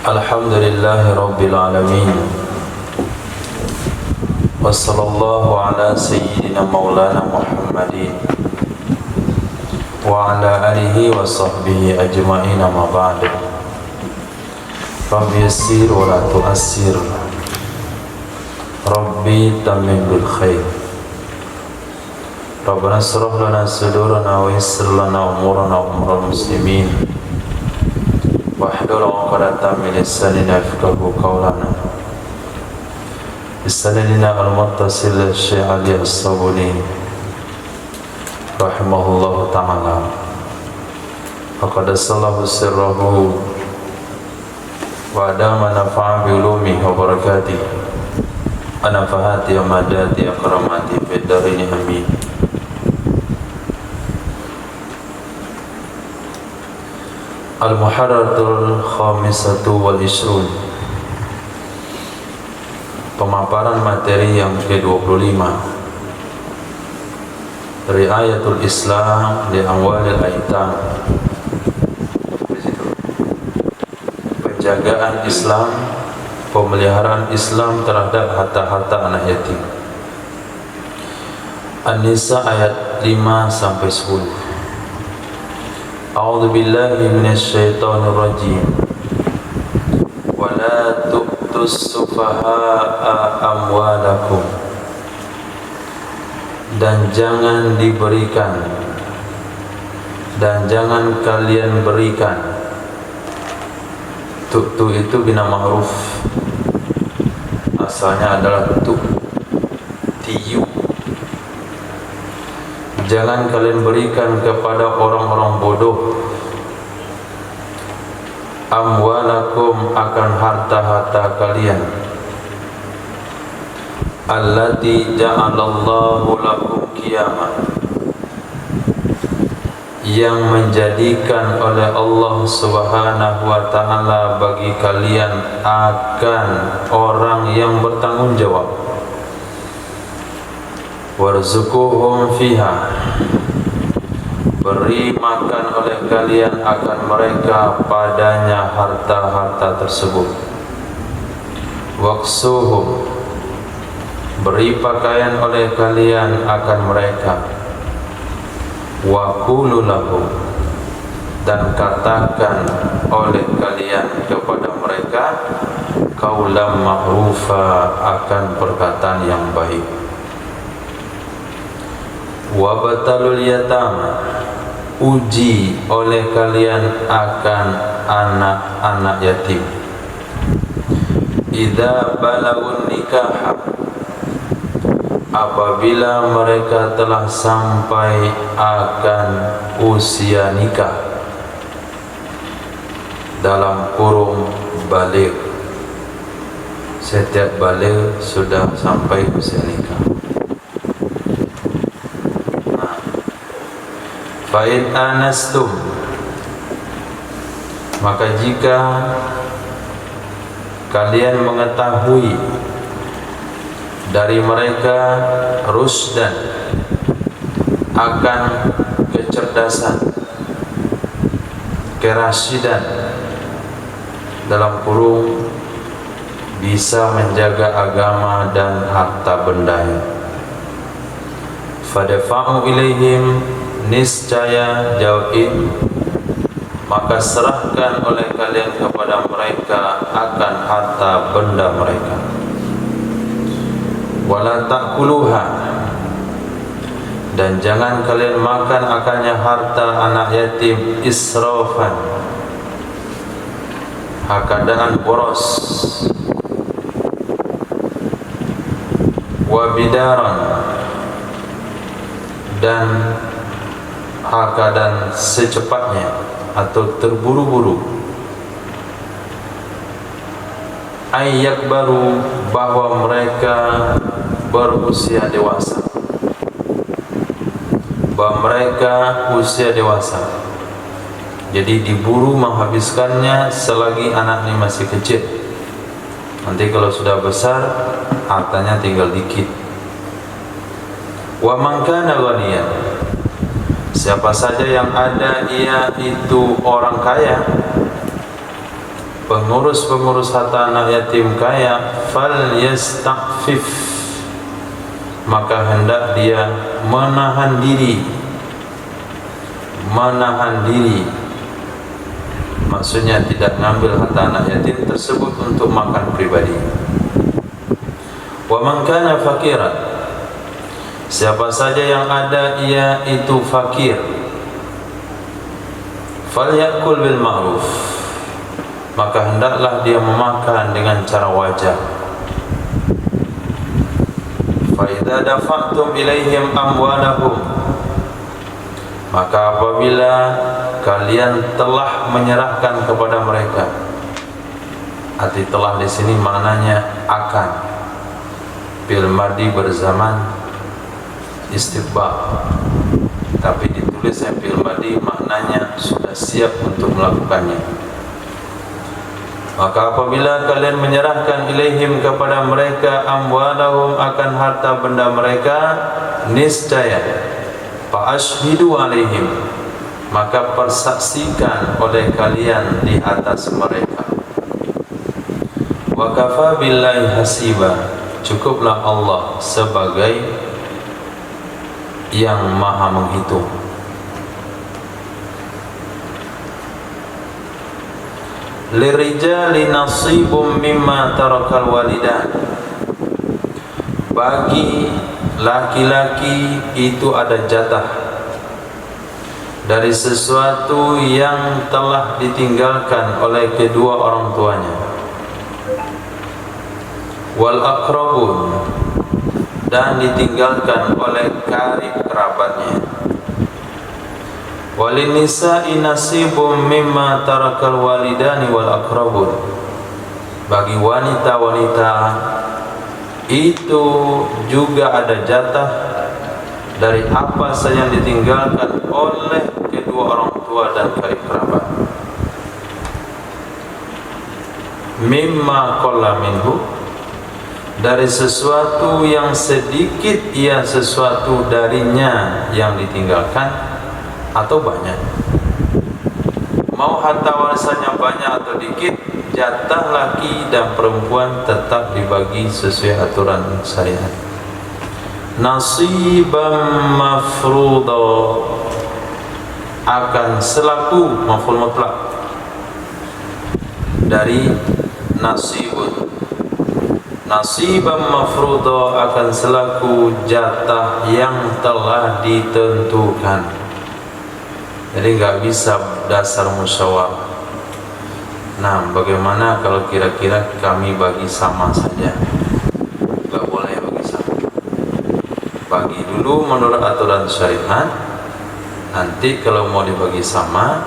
Alhamdulillahi Rabbil Alamin. Wassallallahu ala sayyidina maulana Muhammadin wa ala alihi wa sahbihi ajma'in, amma ba'du. Rabbi yassir wa la tu'assir, Rabbi tammim bil khair. Rabbana shrah lana sudurana wa yassir lana umurana wa umral muslimin, wahlul 'uqdatam min lisanina yafqahu qawlana. Bisanadina al-muttasil Syekh Ali As-Sabuni rahimahullahu ta'ala, faqad sallahu sirrahu wa adama nafa'a bi ulumihi wa barakatihi wa nafahati wa madati akramati fid darini amin. Al-Muharraratul Khamisatu wal Ishrun, pemaparan materi yang ke-25 dari Ayatul Islam di Amwalil Aitam. Penjagaan Islam, pemeliharaan Islam terhadap harta-harta anak yatim. An-Nisa ayat 5-10. A'udzu billahi minasyaitonir rajim. Wa la tu'tus sufaha'a amwalakum, dan jangan diberikan, dan jangan kalian berikan. Tu'tu itu bina ma'ruf, asalnya adalah tiyu. Jangan kalian berikan kepada orang-orang bodoh amwalakum, akan harta-harta kalian, allati ja'alallahu lakum qiyamah, yang menjadikan oleh Allah Subhanahu wa ta'ala bagi kalian akan orang yang bertanggung jawab. Warzuquhum fiha, beri makan oleh kalian akan mereka padanya harta-harta tersebut. Waksuhum, beri pakaian oleh kalian akan mereka. Waqulu lahum, dan katakan oleh kalian kepada mereka qaulan ma'rufa, akan perkataan yang baik. Wabtalul yatama, uji oleh kalian akan anak-anak yatim. Idza balagun nikah, apabila mereka telah sampai akan usia nikah, dalam kurung baligh, setiap baligh sudah sampai usia nikah. Fa'in anastum, maka jika kalian mengetahui dari mereka rusdan, akan kecerdasan, kerasyidan, dalam kurung bisa menjaga agama dan harta bendanya, fadfa'u ilaihim, niscaya jauhin, maka serahkan oleh kalian kepada mereka akan harta benda mereka. Wala ta'kuluha, dan jangan kalian makan akannya harta anak yatim israfan, keadaan boros, wa bidaran, dan keadaan secepatnya atau terburu-buru. Ayyak baru, bahwa mereka berusia dewasa, bahwa mereka usia dewasa. Jadi diburu menghabiskannya selagi anak ini masih kecil. Nanti kalau sudah besar, hartanya tinggal dikit. Wa man kana ghaniyan, siapa saja yang ada ia itu orang kaya, pengurus-pengurus harta anak yatim kaya, fal yastaqfif, maka hendak dia menahan diri. Maksudnya tidak mengambil harta anak yatim tersebut untuk makan pribadi. Wa man kana fakiran, siapa saja yang ada ia itu fakir, falyakul bil ma'ruf, maka hendaklah dia memakan dengan cara wajar. Fa idza dafa'tum ilaihim amwalahum, maka apabila kalian telah menyerahkan kepada mereka, arti telah di sini maknanya akan, fil madi berzaman istiqbal, tapi ditulis fil madi maknanya sudah siap untuk melakukannya. Maka apabila kalian menyerahkan ilaihim kepada mereka amwalahum akan harta benda mereka, niscaya fa ashhidu alaihim, maka persaksikan oleh kalian di atas mereka. Wa kafa billahi hasiba, cukuplah Allah sebagai yang maha menghitung. Lirijali nasibum mimma tarakal walidan, bagi laki-laki itu ada jatah dari sesuatu yang telah ditinggalkan oleh kedua orang tuanya. Wal aqrabun, dan ditinggalkan oleh karib kerabatnya. Walin nisa'i nasibum mimma tarakal walidani wal aqrabun, bagi wanita-wanita itu juga ada jatah dari apa saja yang ditinggalkan oleh kedua orang tua dan karib kerabat. Mimma qalla minhu, dari sesuatu yang sedikit ia sesuatu darinya yang ditinggalkan atau banyak. Mau harta warisannya banyak atau dikit, jatah laki dan perempuan tetap dibagi sesuai aturan syariat. Nasiban mafruḍa, akan selaku maf'ul mutlaq dari nasibun. Nasiban mafruḍa, akan selaku jatah yang telah ditentukan. Jadi nggak bisa dasar musyawarah. Nah, bagaimana kalau kira-kira kami bagi sama saja? Nggak boleh bagi sama. Bagi dulu menurut aturan syariat. Nanti kalau mau dibagi sama,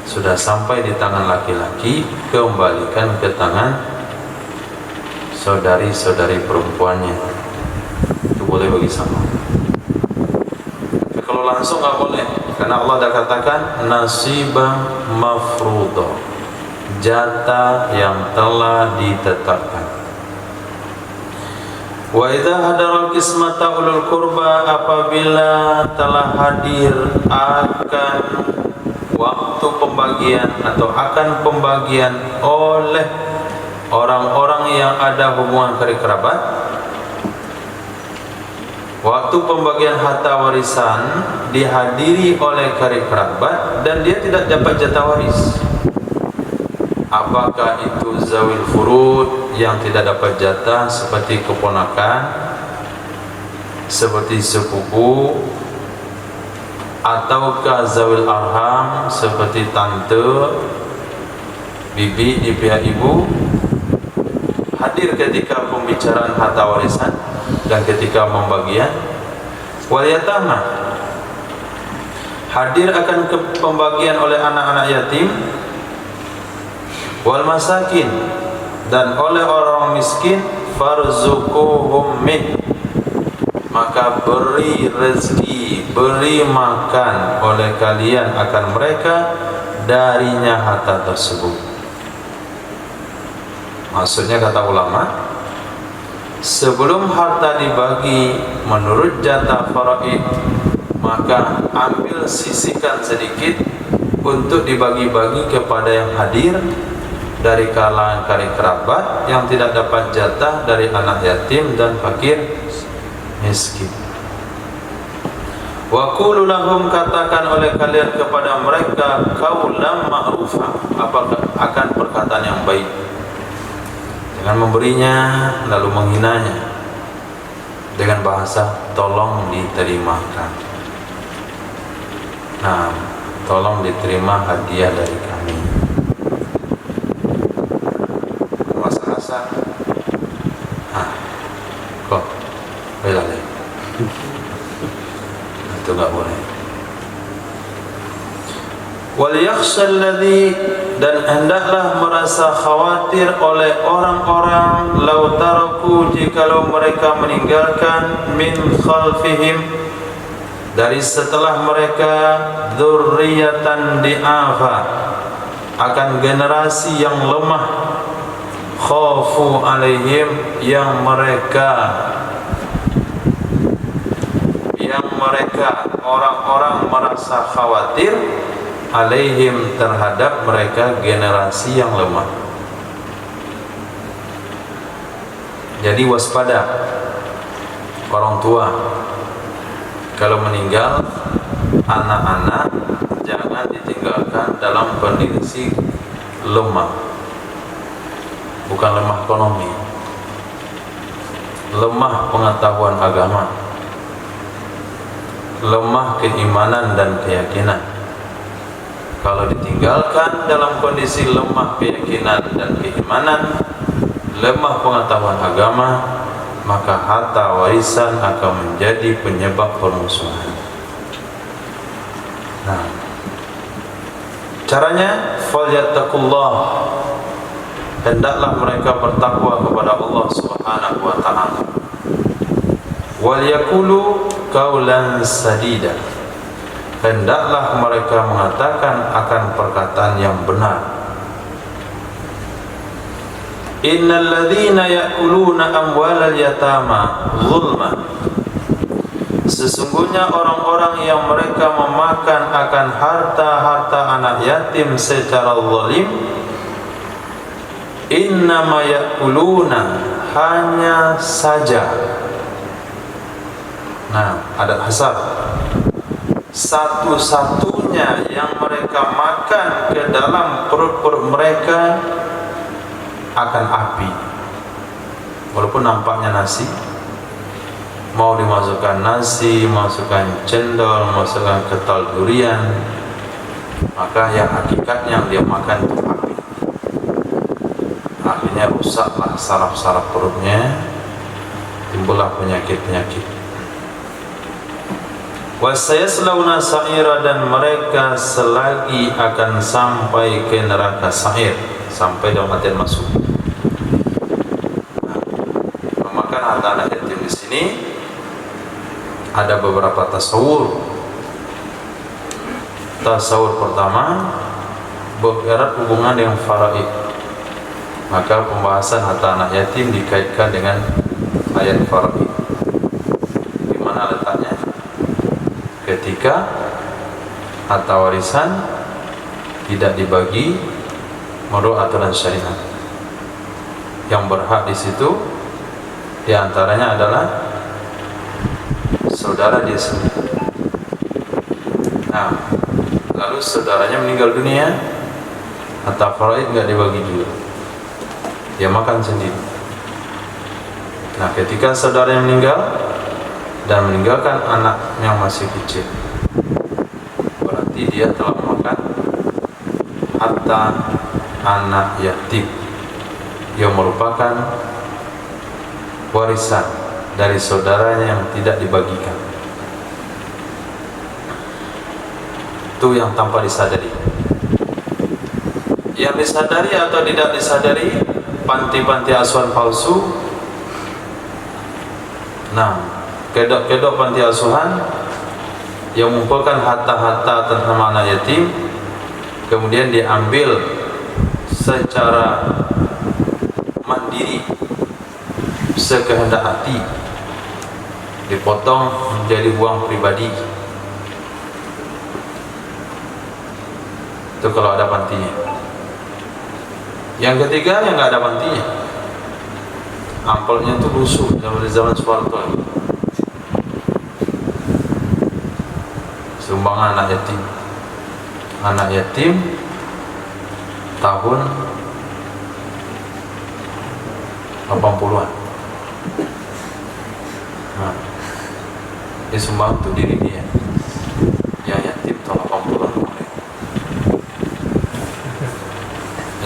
sudah sampai di tangan laki-laki, kembalikan ke tangan saudari-saudari perempuannya. Itu boleh bagi sama. Tapi kalau langsung nggak boleh, karena Allah dah katakan nasibah mafruḍa, jatah yang telah ditetapkan. Wa idza hadara qismata ulul qurba, apabila telah hadir akan waktu pembagian atau akan pembagian oleh orang-orang yang ada hubungan karib kerabat, waktu pembagian harta warisan dihadiri oleh karib kerabat dan dia tidak dapat jatah waris. Apakah itu zawil furud yang tidak dapat jatah seperti keponakan, seperti sepupu, ataukah zawil arham seperti tante, bibi di pihak ibu, hadir ketika pembicaraan harta warisan dan ketika pembagian. Wal yatama, hadir akan pembagian oleh anak-anak yatim. Wal masakin, dan oleh orang miskin. Farzuquhum min, maka beri rezeki, beri makan oleh kalian akan mereka darinya harta tersebut. Maksudnya, kata ulama, sebelum harta dibagi menurut jatah faraid, maka sisihkan sedikit untuk dibagi-bagi kepada yang hadir dari kalangan karib kerabat yang tidak dapat jatah dari anak yatim dan fakir miskin. Wa qulu lahum, katakan oleh kalian kepada mereka qaulan ma'rufa, akan perkataan yang baik. Dengan memberinya lalu menghinanya dengan bahasa tolong diterimakan. Nah, tolong diterima hadiah dari kami. Masa-masa kok bela deh. Itu enggak boleh. Wal yakhshal ladzi, dan hendaklah merasa khawatir oleh orang-orang lau taraku, jikalau mereka meninggalkan min khalfihim, dari setelah mereka, dzurriyyatan di'afa, akan generasi yang lemah, khafu alaihim, yang mereka orang-orang merasa khawatir alaihim, terhadap mereka generasi yang lemah. Jadi waspada orang tua kalau meninggal anak-anak, jangan ditinggalkan dalam kondisi lemah. Bukan lemah ekonomi, lemah pengetahuan agama, lemah keimanan dan keyakinan. Kalau ditinggalkan dalam kondisi lemah keyakinan dan keimanan, lemah pengetahuan agama, maka harta warisan akan menjadi penyebab permusuhan. Nah, caranya falyattaqullah, hendaklah mereka bertakwa kepada Allah Subhanahu wa taala. Wal yaqulu qaulan sadida, hendaklah mereka mengatakan akan perkataan yang benar. Innal ladzina ya'kuluna amwalal yatama zulman, sesungguhnya orang-orang yang mereka memakan akan harta-harta anak yatim secara zalim, innama ya'kuluna, hanya saja. Nah, ada hasar, satu-satunya yang mereka makan ke dalam perut-perut mereka akan api. Walaupun nampaknya nasi, mau dimasukkan nasi, masukkan cendol, masukkan ketal durian, maka yang hakikatnya yang dia makan itu api. Akhirnya rusaklah saraf-saraf perutnya, timbullah penyakit-penyakit. Wasayaslawna sa'ira, dan mereka selagi akan sampai ke neraka sa'ir, sampai dalam artian masuk. Memakan harta anak yatim di sini ada beberapa tasawur. Tasawur pertama bererat hubungan dengan faraid, maka pembahasan harta anak yatim dikaitkan dengan ayat faraid. Di mana letaknya? Ketika harta warisan tidak dibagi menurut aturan syariat, yang berhak di situ diantaranya adalah saudara dia sendiri. Nah, lalu saudaranya meninggal dunia, harta faraid nggak dibagi juga, dia makan sendiri. Nah, ketika saudaranya meninggal dan meninggalkan anak yang masih kecil, berarti dia telah memakan harta anak yatim yang merupakan warisan dari saudaranya yang tidak dibagikan. Itu yang tanpa disadari. Yang disadari atau tidak disadari, panti-panti asuhan palsu. Nah, kedok-kedok panti asuhan yang mengumpulkan harta-harta tentang anak yatim, kemudian diambil secara mandiri, sekehendak hati, dipotong menjadi uang pribadi. Itu kalau ada pantinya. Yang ketiga yang nggak ada pantinya, ampelnya itu lusuh dari zaman Soeharto. Sumbangan anak yatim tahun 80-an. Nah, dia sumbang untuk diri dia yang yatim tahun 80-an.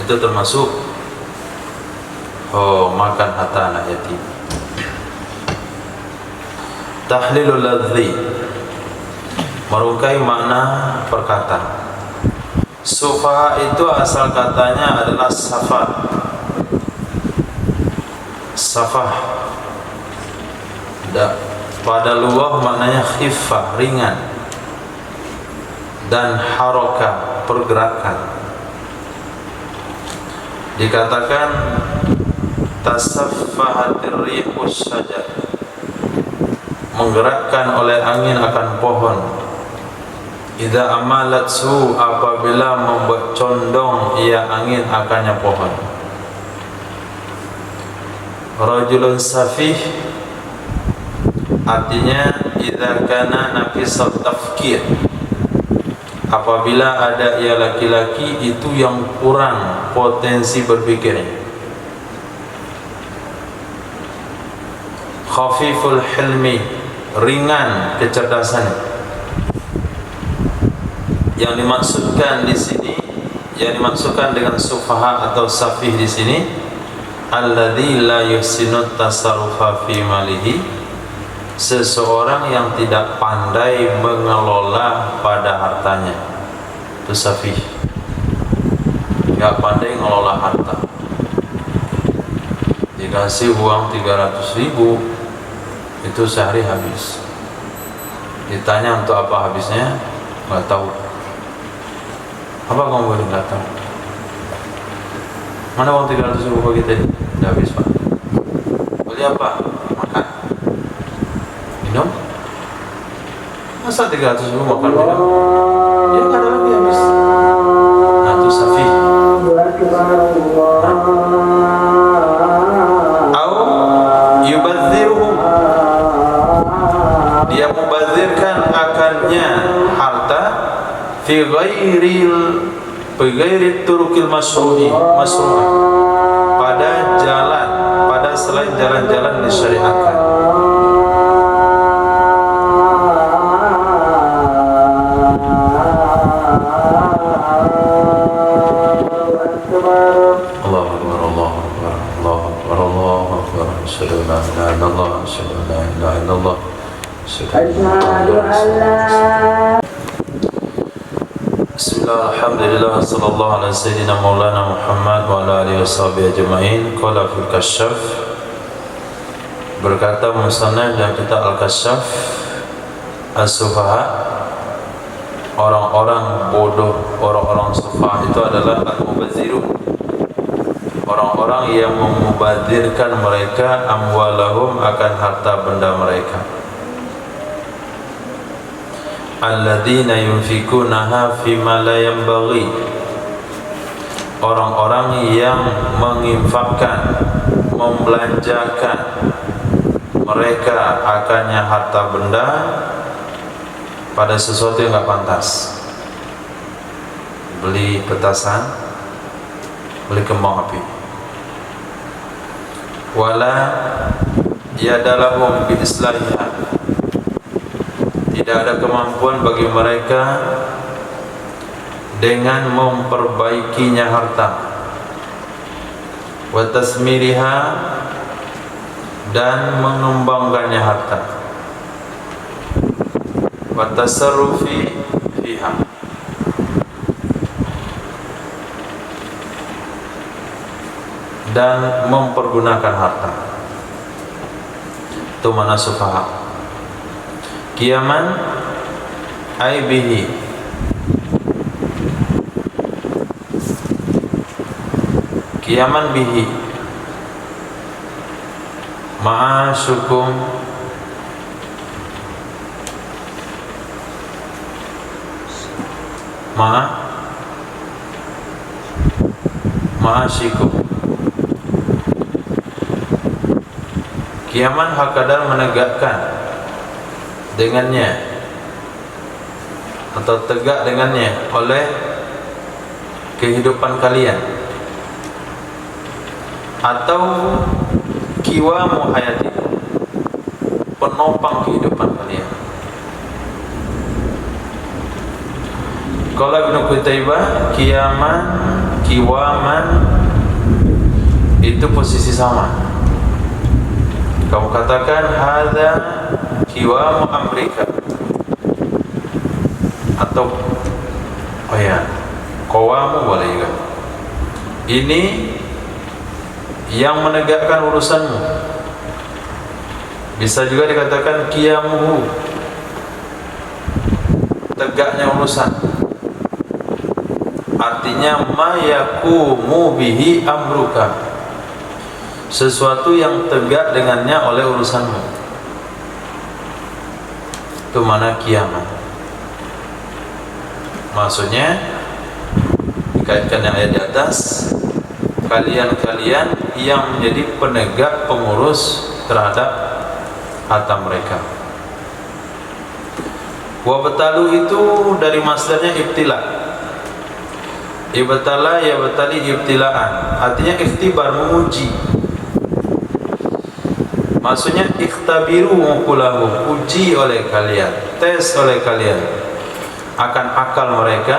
Itu termasuk makan harta anak yatim. Tahlilul ladzi, merungkai makna perkataan. Sufaha itu asal katanya adalah safah. Safah pada lughah maknanya khiffah, ringan, dan haroka, pergerakan. Dikatakan tasaffahatir rihus syajar, menggerakkan oleh angin akan pohon. Idza amalat su, apabila membuat condong ia angin akannya pohon. Rajulun safih, artinya idza kana nafisat tafkir, apabila ada ia laki-laki itu yang kurang potensi berpikirnya. Khafiful hilmi, ringan kecerdasannya. Yang dimaksudkan di sini, yang dimaksudkan dengan sufaha atau safih di sini, alladzi la yuhsinu tasarrufa fi malihi, seseorang yang tidak pandai mengelola pada hartanya. Itu safih, nggak pandai mengelola harta. Dikasih uang 300.000, itu sehari habis. Ditanya untuk apa habisnya, nggak tahu. Apa kamu boleh nggak tahu? Mana uang 300.000 bagi kita? Udah habis, Pak. Beli apa? Makan, minum. Masa 300.000 makan minum? Ya nggak ada lagi habis. Nah itu safih. Dia mubazirkan akannya harta fi ghairi turukil masru'ah, pada jalan, pada selain jalan-jalan disyariatkan. Allahu Akbar, Allahu Akbar, Allahu Akbar, Allahu Akbar. Asyhadu an la ilaha illallah, asyhadu an la ilaha illallah. Bismillah, alhamdulillah, sallallahu ala sayyidina maulana Muhammad wa ala alihi washabihi ajma'in. Qala fil kasyaf, berkata musannaf dalam kitab al-kasyaf, as-sufaha, orang-orang bodoh, orang-orang sufaha itu adalah al-mubazirun, orang-orang yang memubazirkan mereka amwalahum, akan harta benda mereka. Alladzina yunfikunaha fima la yanbaghi, orang-orang yang menginfakkan, membelanjakan mereka akannya harta benda pada sesuatu yang tidak pantas. Beli petasan, beli kembang api. Wala yadalahum bi islahiha, tidak ada kemampuan bagi mereka dengan memperbaikinya harta. Wa tasmiriha, dan mengembangkannya harta. Wa tasarrufi fiha, dan mempergunakan harta. Itu mana sufaha. Qiyaman ay bihi, qiyaman bihi, ma'asyukum ma'asyikum. Kiaman hakadar menegakkan dengannya atau tegak dengannya oleh kehidupan kalian, atau kiwamu hayatikum, penopang kehidupan kalian. Kalau Ibnu Qutaibah, kiaman, kiwaman itu posisi sama. Kamu katakan hadza kiwamu Amerika, atau qawamu boleh juga. Ini yang menegakkan urusanmu. Bisa juga dikatakan qiyamuhu, tegaknya urusan. Artinya ma yaqumu bihi amruka, sesuatu yang tegak dengannya oleh urusanmu. Itu mana kiamat. Maksudnya dikaitkan yang ayat di atas, kalian-kalian yang menjadi penegak pengurus terhadap harta mereka. Wabtalu itu dari masdarnya ibtila. Ibtala ya batali ibtilaan, artinya ikhtibar, menguji. Maksudnya ikhtabiru mukulahu, uji oleh kalian, tes oleh kalian akan akal mereka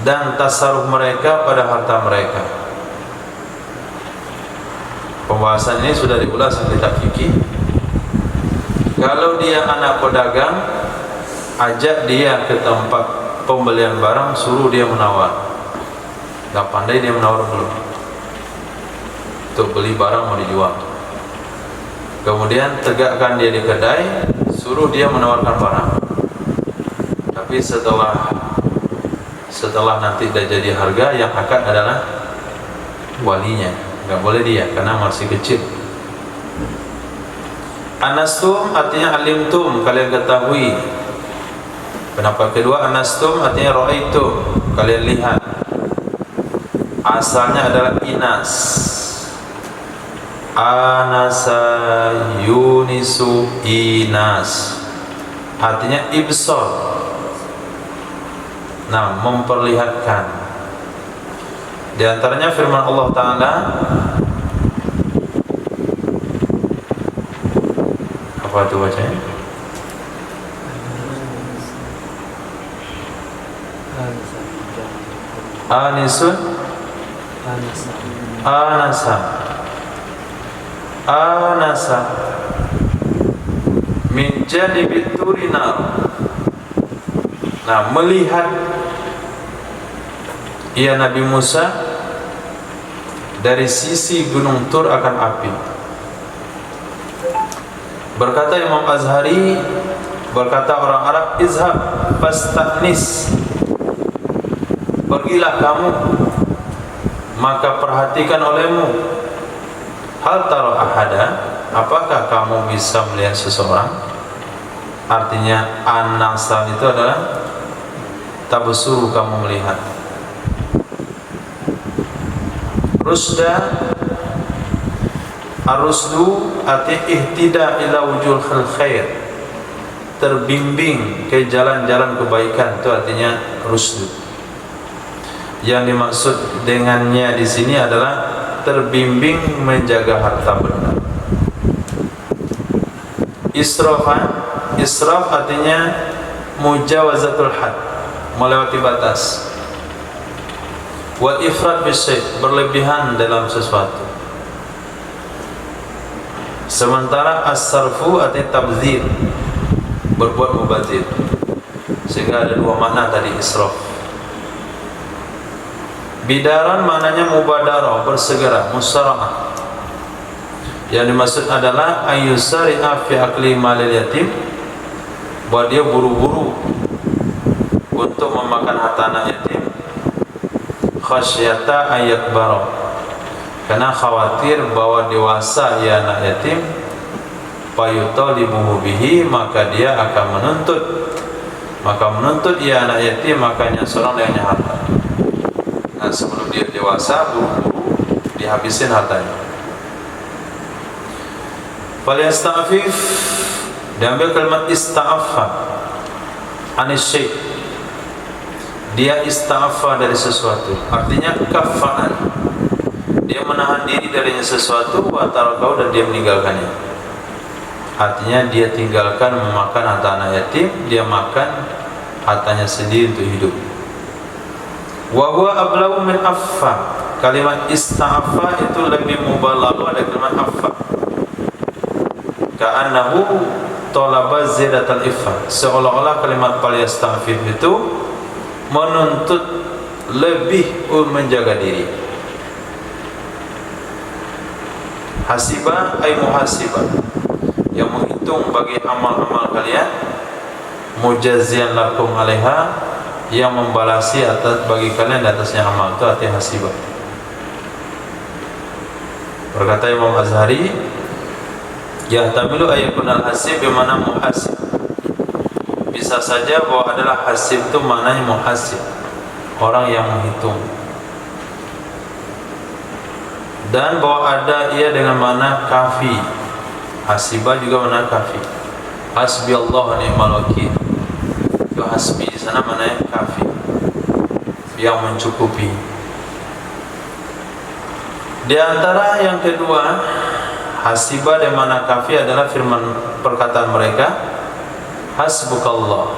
dan tasarruf mereka pada harta mereka. Pembahasan ini sudah diulas di kitab fikih. Kalau dia anak pedagang, ajak dia ke tempat pembelian barang, suruh dia menawar. Gak pandai dia menawar belum, untuk beli barang mau dijual. Kemudian tegakkan dia di kedai, suruh dia menawarkan barang. Tapi setelah nanti dah jadi harga, yang akad adalah walinya, gak boleh dia karena masih kecil. Anastum artinya alimtum, kalian ketahui. Pendapat kedua, anastum artinya ra'aitum, kalian lihat. Asalnya adalah inas. Anasa yunisu inas, artinya ibsor. Nah, memperlihatkan. Di antaranya firman Allah Ta'ala, apa itu bacanya? Anisun Anasa min janibit turina. Nah, melihat ia Nabi Musa dari sisi gunung Tur akan api. Berkata Imam Azhari, berkata orang Arab, izhab fastanis, pergilah kamu maka perhatikan olehmu. Hal taro ahada, apakah kamu bisa melihat seseorang? Artinya anasa itu adalah tabsuru, kamu melihat. Rusda, arusdu artinya ihtida ila wujul khair, terbimbing ke jalan-jalan kebaikan, itu artinya rusdu. Yang dimaksud dengannya di sini adalah terbimbing menjaga harta benda. Israf artinya mujawazatul had, melewati batas. Wal ifrat bisyai, berlebihan dalam sesuatu. Sementara as-sarfu artinya tabdzir, berbuat mubazir. Sehingga ada dua makna tadi israf. Bidaran maknanya mubadarah, bersegera, musara'ah. Yang dimaksud adalah ayyusari'a fi akli malil yatim, bahwa dia buru-buru untuk memakan harta anak yatim. Khasyata ayakbara, karena khawatir bahwa dewasa ia anak yatim. Fayutalibuhu bihi, maka dia akan menuntut ia anak yatim, makanya seorang dengannya harta. Nah, sebelum dia dewasa, buru-buru dihabisin hartanya. Falyasta'fif, diambil kalimat ista'afa, anis syai'. Dia ista'afa dari sesuatu, artinya kafa'an, dia menahan diri darinya sesuatu, wa tarakau, dan dia meninggalkannya. Artinya dia tinggalkan memakan harta anak yatim, dia makan hartanya sendiri untuk hidup. Wa huwa ablagu min affa. Kalimat ista'afa itu lebih mubalaghah dari kalimat affa. Ka'annahu talaba zidatal iffa. Seolah-olah kalimat falyasta'fif itu menuntut lebih menjaga diri. Hasiba ay muhasiba, yang menghitung bagi amal-amal kalian, mujazian lakum alaiha, yang membalasi atas bagi kalian di atasnya amal. Itu arti hasiba. Berkata Imam Azhari, yahtamilu ayakun al-hasib bimana muhasib. Bisa saja bahwa adalah hasib itu maknanya muhasib, orang yang menghitung. Dan bahwa ada ia dengan makna kafi. Hasibah juga makna kafi. Hasbi Allah wa ni'mal wakil. Itu hasbi di sana maknanya kafi, yang mencukupi. Di antara yang kedua, hasibah dan makna kafi adalah firman perkataan mereka, hasbukallah.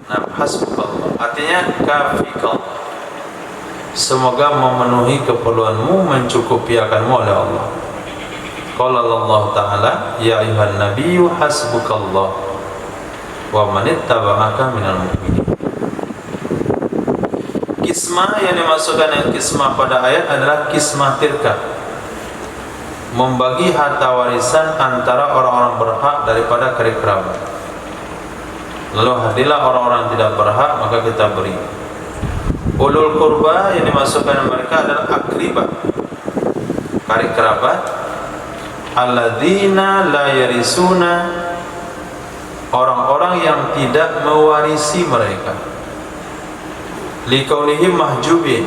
Nah, hasbukallah artinya kafikallah, semoga memenuhi keperluanmu, mencukupi akanmu oleh Allah. Qala Allah Ta'ala, ya ayuhan nabiyyu hasbukallah wa manittaba'aka minal mu'minin. Kismah yang dimasukkan dengan kismah pada ayat adalah kismah tirkah, membagi harta warisan antara orang-orang berhak daripada karib kerabat. Lalu hadirlah orang-orang yang tidak berhak, maka kita beri. Ulul qurba yang dimasukkan mereka adalah akribah, karib kerabat. Alladzina la yarisuna, orang-orang yang tidak mewarisi mereka. Likaunihim mahjubin,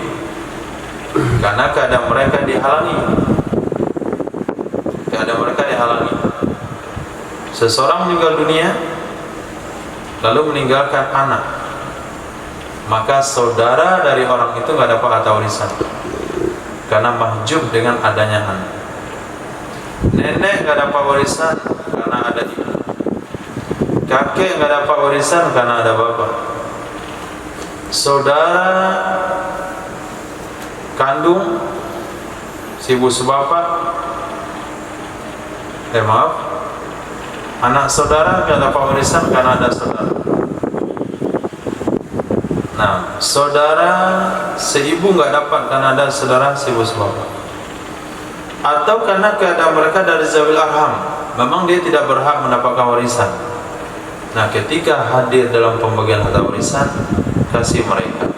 karena keadaan mereka dihalangi. Keadaan mereka dihalangi. Seseorang meninggal dunia lalu meninggalkan anak, maka saudara dari orang itu tidak dapat harta warisan karena mahjub dengan adanya anak. Nenek tidak dapat warisan karena ada ibu. Kakek tidak dapat warisan karena ada bapak. Saudara kandung, si ibu sebapak, anak saudara tidak dapat warisan karena ada saudara. Nah, saudara seibu nggak dapat karena ada saudara seibu sebapak, atau karena keadaan mereka dari zawil arham, memang dia tidak berhak mendapatkan warisan. Nah, ketika hadir dalam pembagian harta warisan, kasih mereka.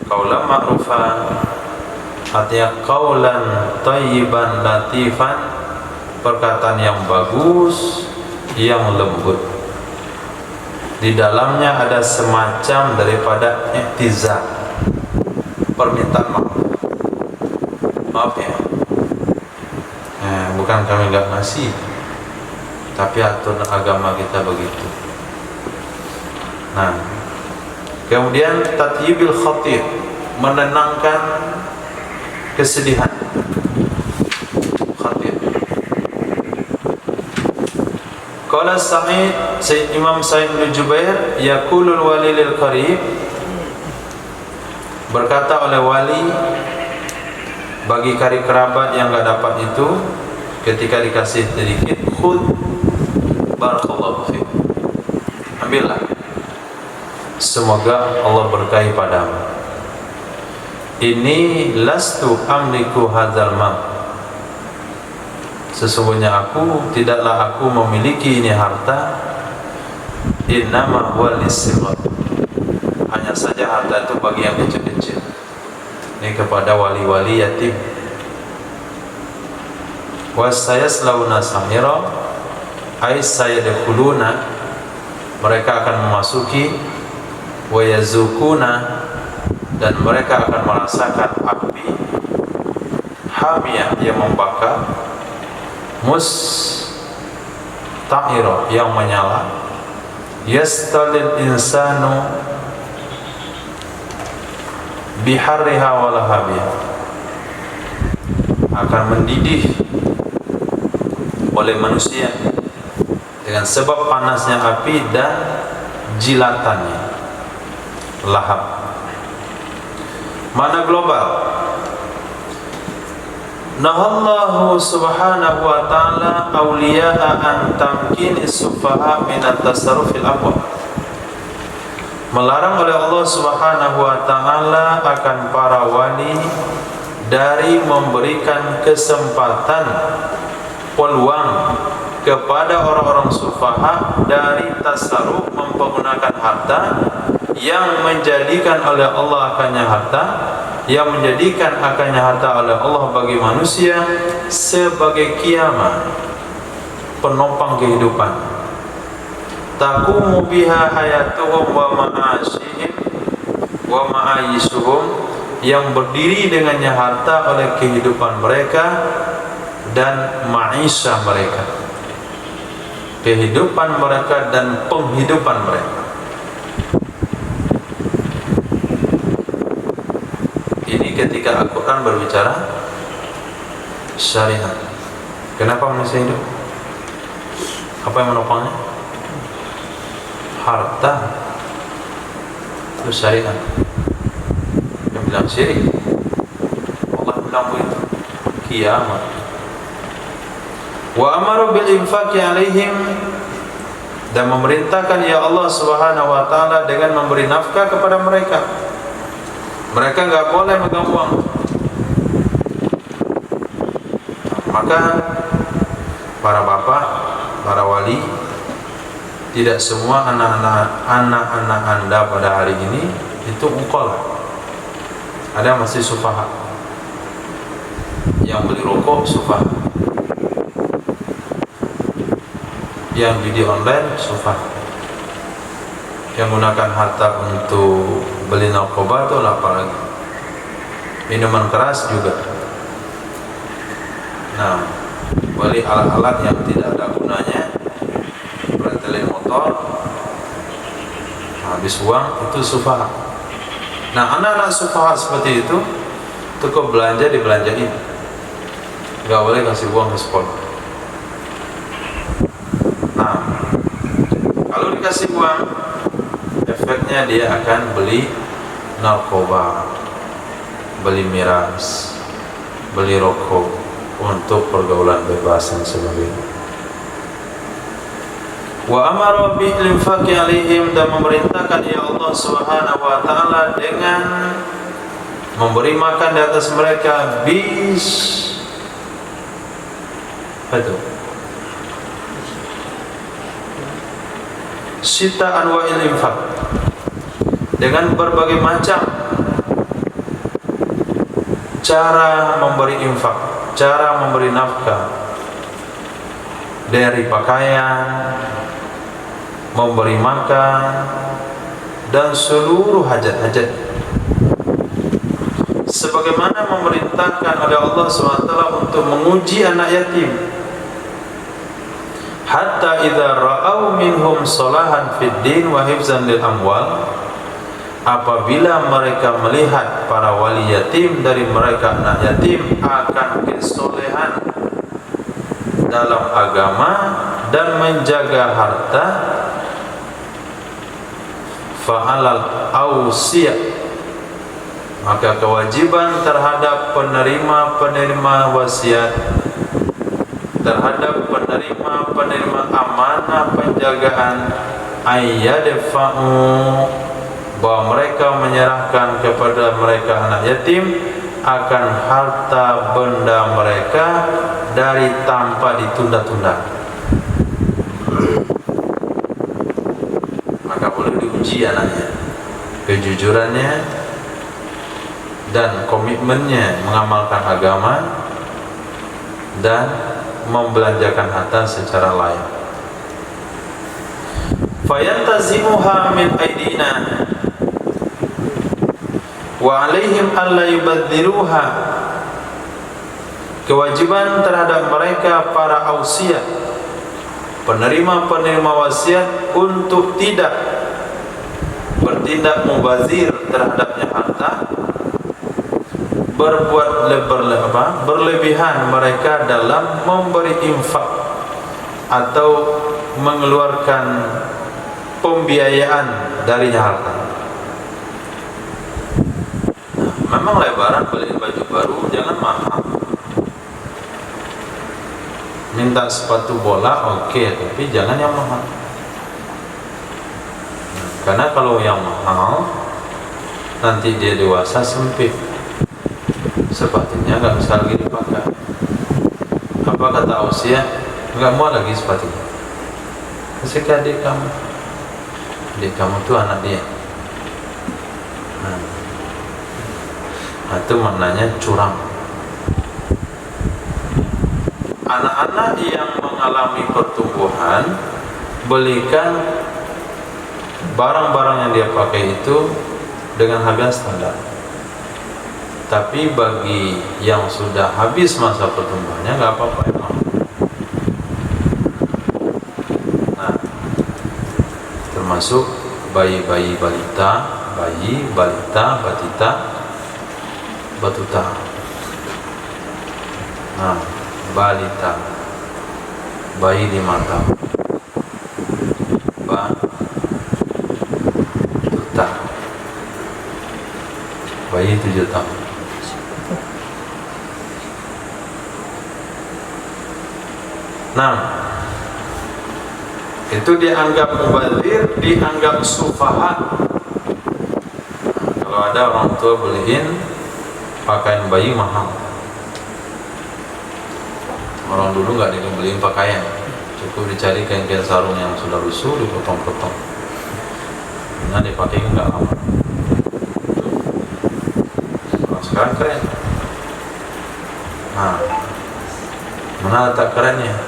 Qaulan ma'rufan, artinya qaulan thayyiban latifan, perkataan yang bagus, yang lembut. Di dalamnya ada semacam daripada iktizar, permintaan maaf. Maaf ya, bukan kami enggak ngasih, tapi aturan agama kita begitu. Nah, kemudian tatyibil khatir, menenangkan kesedihan. Khatir. Qala Sayyid Imam Sa'id bin Jubair, yaqulul wali lil qarib, berkata oleh wali bagi karib kerabat yang enggak dapat itu, ketika dikasih sedikit, khud barakallahu fiik, ambillah, semoga Allah berkahi padamu. Ini lastu amliku hadzal mal, sesungguhnya aku tidaklah aku memiliki ini harta. Innama huwa lis-sighar, hanya saja harta itu bagi yang kecil-kecil. Ini kepada wali-wali yatim. Wasayaslawna sa'ira, ay sayadkhuluna, mereka akan memasuki wa yazukuna, dan mereka akan merasakan api hamiyah yang membakar, musta'ira yang menyala, yastalil insanu biharriha wa lahabiha, akan mendidih oleh manusia dengan sebab panasnya api dan jilatannya, lahab. Mana global? Nahallahu subhanahu wa ta'ala awliya'a an tamkini sufaha minat tasarrufil aqwa. Melarang oleh Allah subhanahu wa ta'ala akan para wali dari memberikan kesempatan, peluang kepada orang-orang sufaha dari tasarruf, mempergunakan harta yang menjadikan oleh Allah akannya harta, yang menjadikan akannya harta oleh Allah bagi manusia sebagai kiamah, penopang kehidupan. Taqumu biha hayatuhum wa ma'ashihim wa ma'ayisuhum, yang berdiri dengannya harta oleh kehidupan mereka dan ma'isha mereka, kehidupan mereka dan penghidupan mereka. Ini ketika Al-Quran berbicara syariat. Kenapa manusia hidup? Apa yang menopangnya? Harta. Itu syariat. Yang bilang syirik, Allah bilang begitu, kiamat. Wa amaru bil infaqi alaihim, dan memerintahkan ya Allah subhanahu wa ta'ala dengan memberi nafkah kepada mereka. Mereka enggak boleh megang uang. Maka para bapak, para wali, tidak semua anak-anak Anda pada hari ini itu ukol. Ada masih sufaha. Yang beli rokok sufaha, yang judi online sufaha, yang menggunakan harta untuk beli narkoba itu apalagi, minuman keras juga. Nah, beli alat-alat yang tidak ada gunanya, pretelin motor, habis uang, itu sufaha. Nah, anak-anak sufaha seperti itu cukup belanja dibelanjain, nggak boleh kasih uang ke sekolah. Nah, kalau dikasih uang, efeknya dia akan beli narkoba, beli miras, beli rokok untuk pergaulan bebas dan sebagainya. Wa amara bil infaqi alaihim, dan memerintahkan ya Allah subhanahu wa ta'ala dengan memberi makan di atas mereka sita anwa'il infaq, dengan berbagai macam cara memberi infak, cara memberi nafkah, dari pakaian, memberi makan, dan seluruh hajat-hajat, sebagaimana memerintahkan oleh Allah SWT untuk menguji anak yatim. Hatta idza ra'au minhum salahan fid din wa hifzan lil amwal, apabila mereka melihat para wali yatim dari mereka anak yatim akan kesolehan dalam agama dan menjaga harta, fa'alal awsiya, maka kewajiban terhadap penerima wasiat, terhadap penerima amanah penjagaan, ayyadfa'u, bahwa mereka menyerahkan kepada mereka anak yatim akan harta benda mereka dari tanpa ditunda-tunda. Maka boleh diuji anaknya, kejujurannya dan komitmennya mengamalkan agama dan membelanjakan harta secara layak. Fayantazimuha min aidina, Wa alaihim alla yubadziruha, kewajiban terhadap mereka para ausia, penerima-penerima wasiat, untuk tidak bertindak mubazir terhadapnya harta, berlebihan mereka dalam memberi infak atau mengeluarkan pembiayaan darinya harta. Memang lebaran beliin baju baru jangan mahal. Minta sepatu bola oke, tapi jangan yang mahal. Karena kalau yang mahal nanti dia dewasa sempit, sepatunya nggak bisa lagi dipakai. Apa kata usia? Nggak mau lagi sepatunya. Kasih ke adik kamu. Adik kamu tuh anak dia. Nah, itu maknanya curang. Anak-anak yang mengalami pertumbuhan, belikan barang-barang yang dia pakai itu dengan harga standar. Tapi bagi yang sudah habis masa pertumbuhannya nggak apa-apa emang. Nah, termasuk bayi-bayi balita, batita, batuta. Nah, balita, bayi 5 tahun, batuta, bayi 7 tahun. Nah, itu dianggap mubazir, dianggap sufaha. Kalau ada orang tua beliin pakaian bayi mahal, orang dulu nggak dibeliin pakaian, cukup dicari kain-kain sarung yang sudah lusuh, dipotong-potong, nah dipakai nggak lama. Kalau sekarang keren. Nah, mana letak kerennya?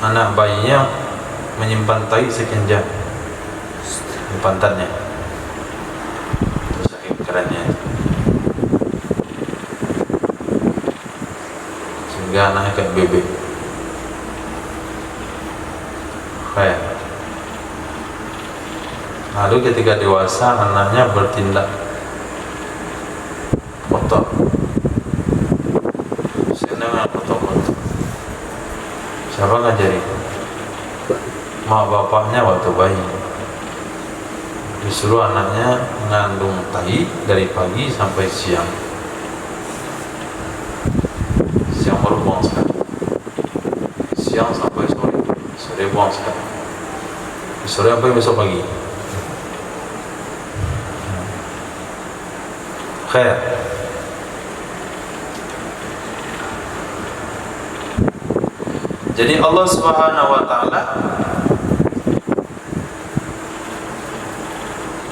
Anak bayinya menyimpan tai sekian jam di pantatnya, terus saking kerennya, sehingga anaknya kayak bebek. Kayak. Lalu ketika dewasa anaknya bertindak kotor, senang kotor-kotor. Siapa ngajari? Mak bapaknya waktu bayi. Disuruh anaknya mengandung tai dari pagi sampai siang. Siang baru buang sekali. Siang sampai sore. Sore buang sekali. Sore sampai besok pagi. Khair. Jadi Allah Subhanahu wa taala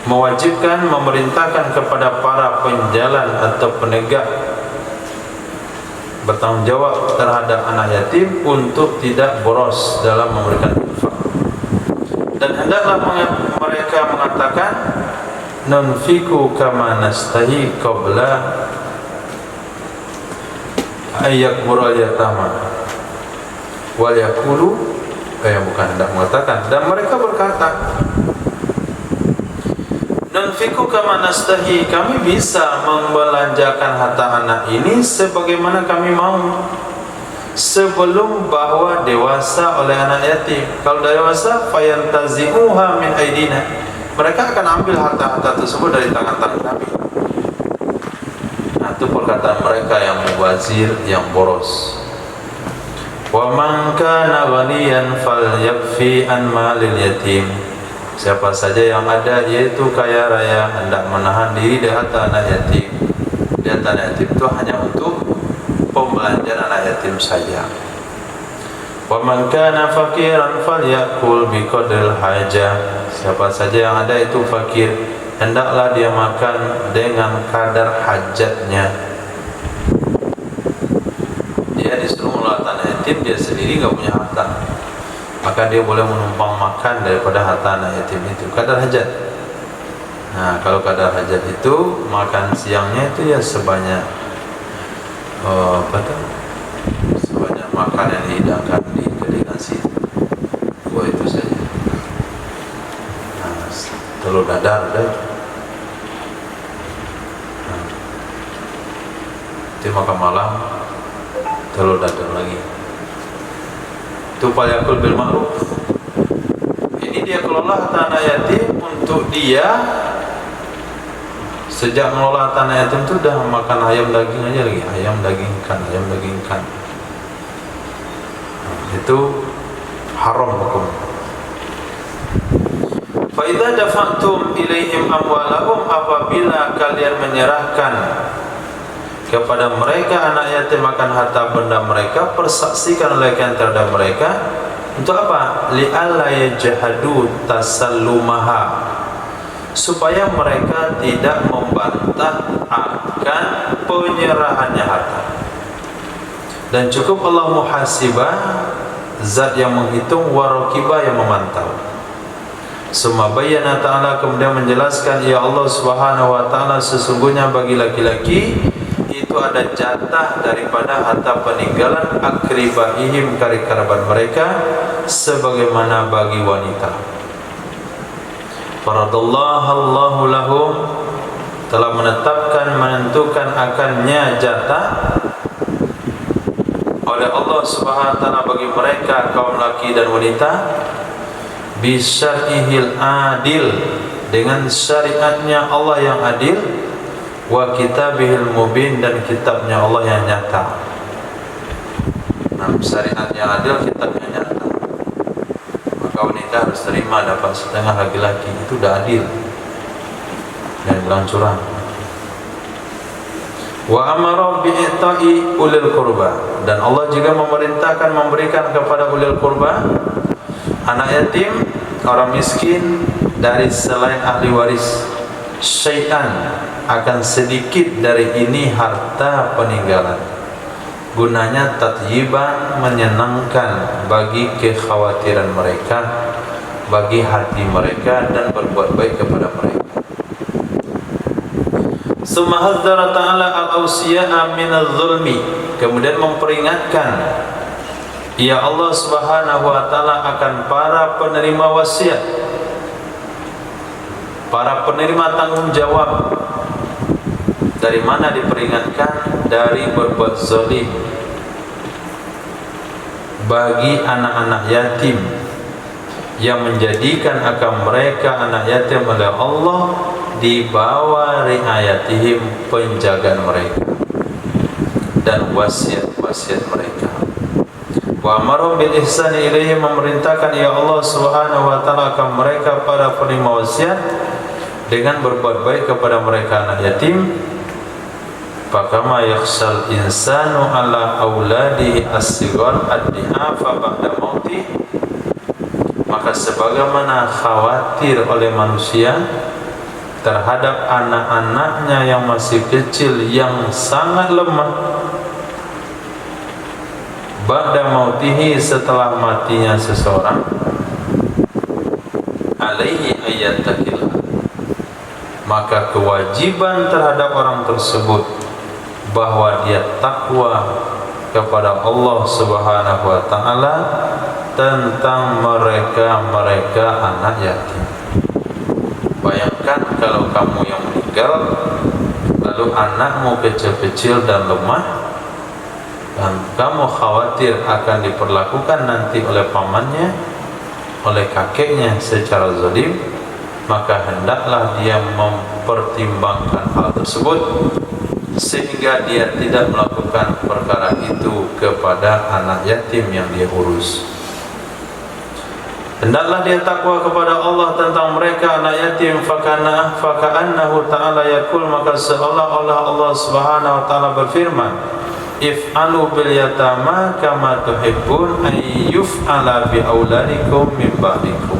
mewajibkan, memerintahkan kepada para penjalan atau penegak bertanggung jawab terhadap anak yatim untuk tidak boros dalam memberikan infak. Dan hendaklah mereka mengatakan nunfiku kama nastahi qabla ayyakbura yatama wal yaqulu, bukan hendak mengatakan, dan mereka berkata nunfiku kama nastahi, kami bisa membelanjakan harta anak ini sebagaimana kami mau sebelum bahwa dewasa oleh anak yatim. Kalau dewasa fayantazi'uha min aidina, mereka akan ambil harta-harta tersebut dari tangan-tangan kami. Nah, itu perkataan mereka yang mubazir, yang boros. Wa man kana ghaniyan falyakfi an malil yatim, siapa saja yang ada yaitu kaya raya hendak menahan diri dari harta anak yatim. Dan anak yatim itu hanya untuk pembelanjaan anak yatim saja. Wa man kana faqiran falyakul biqadril hajah, siapa saja yang ada itu fakir, hendaklah dia makan dengan kadar hajatnya. Dia disuruh merawat anak yatim, dia sendiri nggak punya harta, maka dia boleh menumpang makan daripada harta anak yatim itu, kadar hajat. Nah, kalau kadar hajat itu makan siangnya itu ya sebanyak sebanyak makan yang dihidangkan di kedai nasi, 2 itu saja. Nah, telur dadar ada. Nah, itu makan malam telur dadar lagi. Itu falyakul bil ma'ruf. Ini dia kelola tanah yatim untuk dia. Sejak mengelola tanah yatim itu udah makan ayam daging aja lagi, ayam daging ikan. Nah, itu haram hukum. Fa idza dafa'tum ilaihim amwalahum, apabila kalian menyerahkan kepada mereka anak yatim akan harta benda mereka, persaksikan oleh kalian terhadap mereka. Untuk apa? Li'alla yajhadu tasallumaha, supaya mereka tidak membantah akan penyerahannya harta. Dan cukup Allah muhasibah, zat yang menghitung, waraqibah yang memantau. Summa bayyana ta'ala, kemudian menjelaskan ya Allah subhanahu wa ta'ala, sesungguhnya bagi laki-laki itu ada jatah daripada harta peninggalan akribaihim, karib kerabat mereka, sebagaimana bagi wanita. Faradallahu lahum, telah menentukan akannya jatah oleh Allah subhanahu wa ta'ala bagi mereka kaum laki dan wanita, bisyar'ihil adil, dengan syariatnya Allah yang adil, wa kitabihil mubin, dan kitabnya Allah yang nyata. Nah, syariatnya adil, kitabnya nyata, maka wanita harus terima dapat setengah laki-laki, itu udah adil dan bilang curang. Wa amara bi'ita'i ulil qurba, dan Allah juga memerintahkan memberikan kepada ulil qurba, anak yatim, orang miskin, dari selain ahli waris, syai'an, akan sedikit dari ini harta peninggalan, gunanya tatyiban, menyenangkan bagi kekhawatiran mereka, bagi hati mereka, dan berbuat baik kepada mereka. Summa hadzara ta'ala al-awsiya'a minadh zulmi, kemudian memperingatkan ya Allah subhanahu wa ta'ala akan para penerima wasiat, para penerima tanggung jawab. Dari mana diperingatkan? Dari berbuat zalim bagi anak-anak yatim, yang menjadikan akan mereka anak yatim oleh Allah di bawah riayatihim, penjagaan mereka dan wasiat-wasiat mereka. Wa amarum bil ihsani ilaihim, memerintahkan ya Allah subhanahu wa ta'ala akan mereka para penerima wasiat dengan berbuat baik kepada mereka anak yatim. Fakama yakhshal insanu ala auladihi as-sighar ad-di'afa ba'da mautih, maka sebagaimana khawatir oleh manusia terhadap anak-anaknya yang masih kecil yang sangat lemah, ba'da mautihi, setelah matinya seseorang, alaihi ayyatakillah, maka kewajiban terhadap orang tersebut bahwa dia takwa kepada Allah subhanahu wa ta'ala tentang mereka anak yatim. Bayangkan kalau kamu yang meninggal, lalu anakmu kecil-kecil dan lemah, dan kamu khawatir akan diperlakukan nanti oleh pamannya, oleh kakeknya secara zalim, maka hendaklah dia mempertimbangkan hal tersebut sehingga dia tidak melakukan perkara itu kepada anak yatim yang dia urus. Hendaklah dia takwa kepada Allah tentang mereka anak yatim. Faka'annahu ta'ala yakul, maka seolah-olah Allah subhanahu wa ta'ala berfirman, if'alu bil yatama kama tuhibbun an yuf'ala bi auladikum min ba'dikum,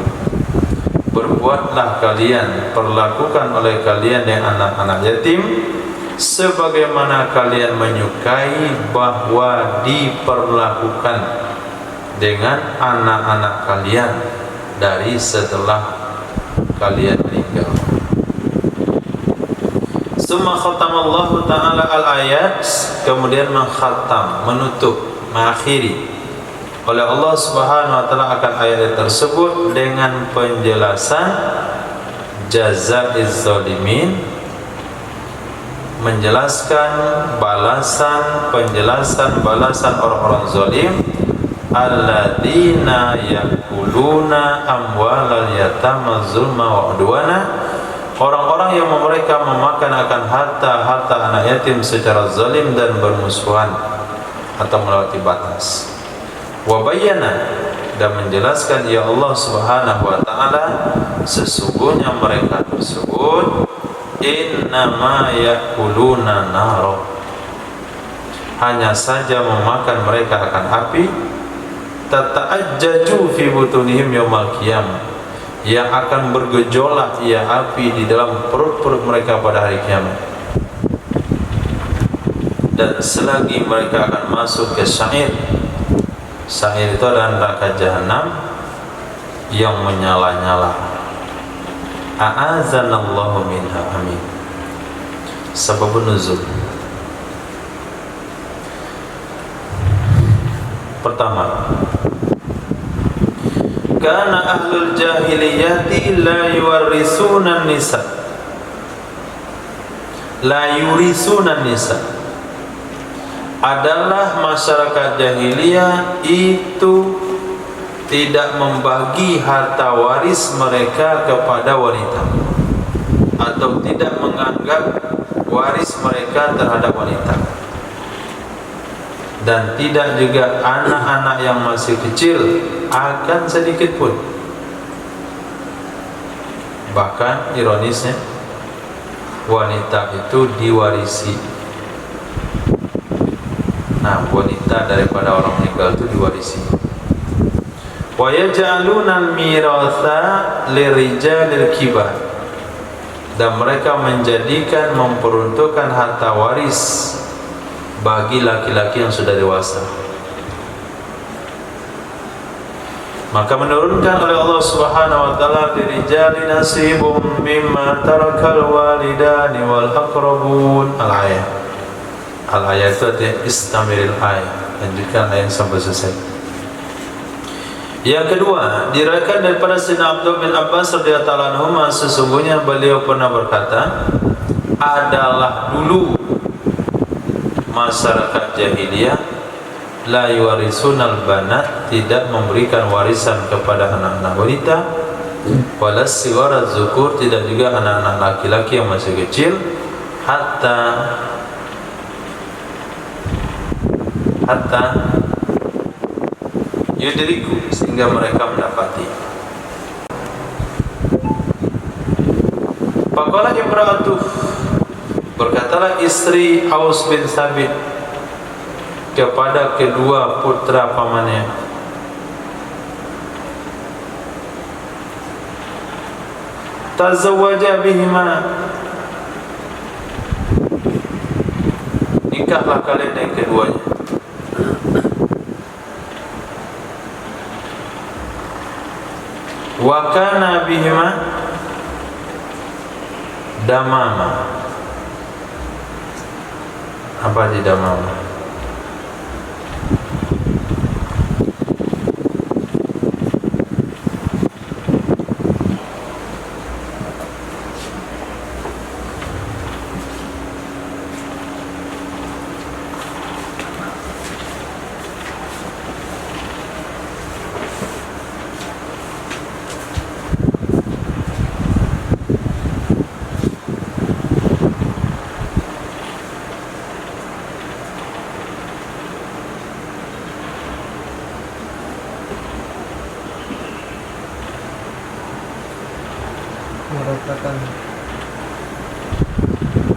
berbuatlah kalian, perlakukan oleh kalian dengan anak-anak yatim sebagaimana kalian menyukai bahwa diperlakukan dengan anak-anak kalian dari setelah kalian meninggal. Summa khatamallahu ta'ala al-ayat, kemudian mengkhatam, menutup, mengakhiri oleh Allah Subhanahu wa taala akan ayat tersebut dengan penjelasan jazaiz zalimin, menjelaskan penjelasan balasan orang-orang zalim, alladzina yakuluna amwalal yatama zulma wa udwana, orang-orang yang mereka memakan akan harta anak yatim secara zalim dan bermusuhan atau melewati batas. Wa bayyana, dan menjelaskan ya Allah Subhanahu wa taala sesungguhnya mereka tersebut innama yakuluna nar, hanya saja memakan mereka akan api, tata'ajjaju fi butunihim yaumal qiyamah, yang akan bergejolak ya api di dalam perut-perut mereka pada hari kiamat. Dan selagi mereka akan masuk ke sa'ir, sa'ir itu adalah neraka jahanam yang menyala-nyala. A'azanallahu minha, amin. Sebab nuzul. Pertama, karena ahlul jahiliyati la yurisuna nisa, adalah masyarakat jahiliyah itu tidak membagi harta waris mereka kepada wanita, atau tidak menganggap waris mereka terhadap wanita, dan tidak juga anak-anak yang masih kecil akan sedikit pun. Bahkan ironisnya, wanita itu diwarisi. Nah, wanita daripada orang meninggal itu diwarisi. Wa yaj'aluna al-miratha lirijalil kibar, dan mereka menjadikan, memperuntukkan harta waris bagi laki-laki yang sudah dewasa. Maka menurunkan oleh Allah Subhanahu wa taala lirijali nasibum mimma tarakal walidani wal aqrabun, al-ayat. Al-ayat itu artinya istamiril ayat, lanjutkan ayat sampai selesai. Yang kedua, diriwayatkan daripada Sayyidina Abdullah bin Abbas radhiyallahu anhu, sesungguhnya beliau pernah berkata, adalah dulu masyarakat jahiliyah la yuwarisunal banat, tidak memberikan warisan kepada anak-anak wanita, walas siwara zukur, tidak juga anak-anak laki-laki yang masih kecil, hatta yudriku, sehingga mereka mendapati. Faqala imra'atu, berkatalah istri Aus bin Sabit kepada kedua putra pamannya, tazawwaja bihima, nikahlah kalian dengan keduanya. Wa kana bihima damama. Apa di damama?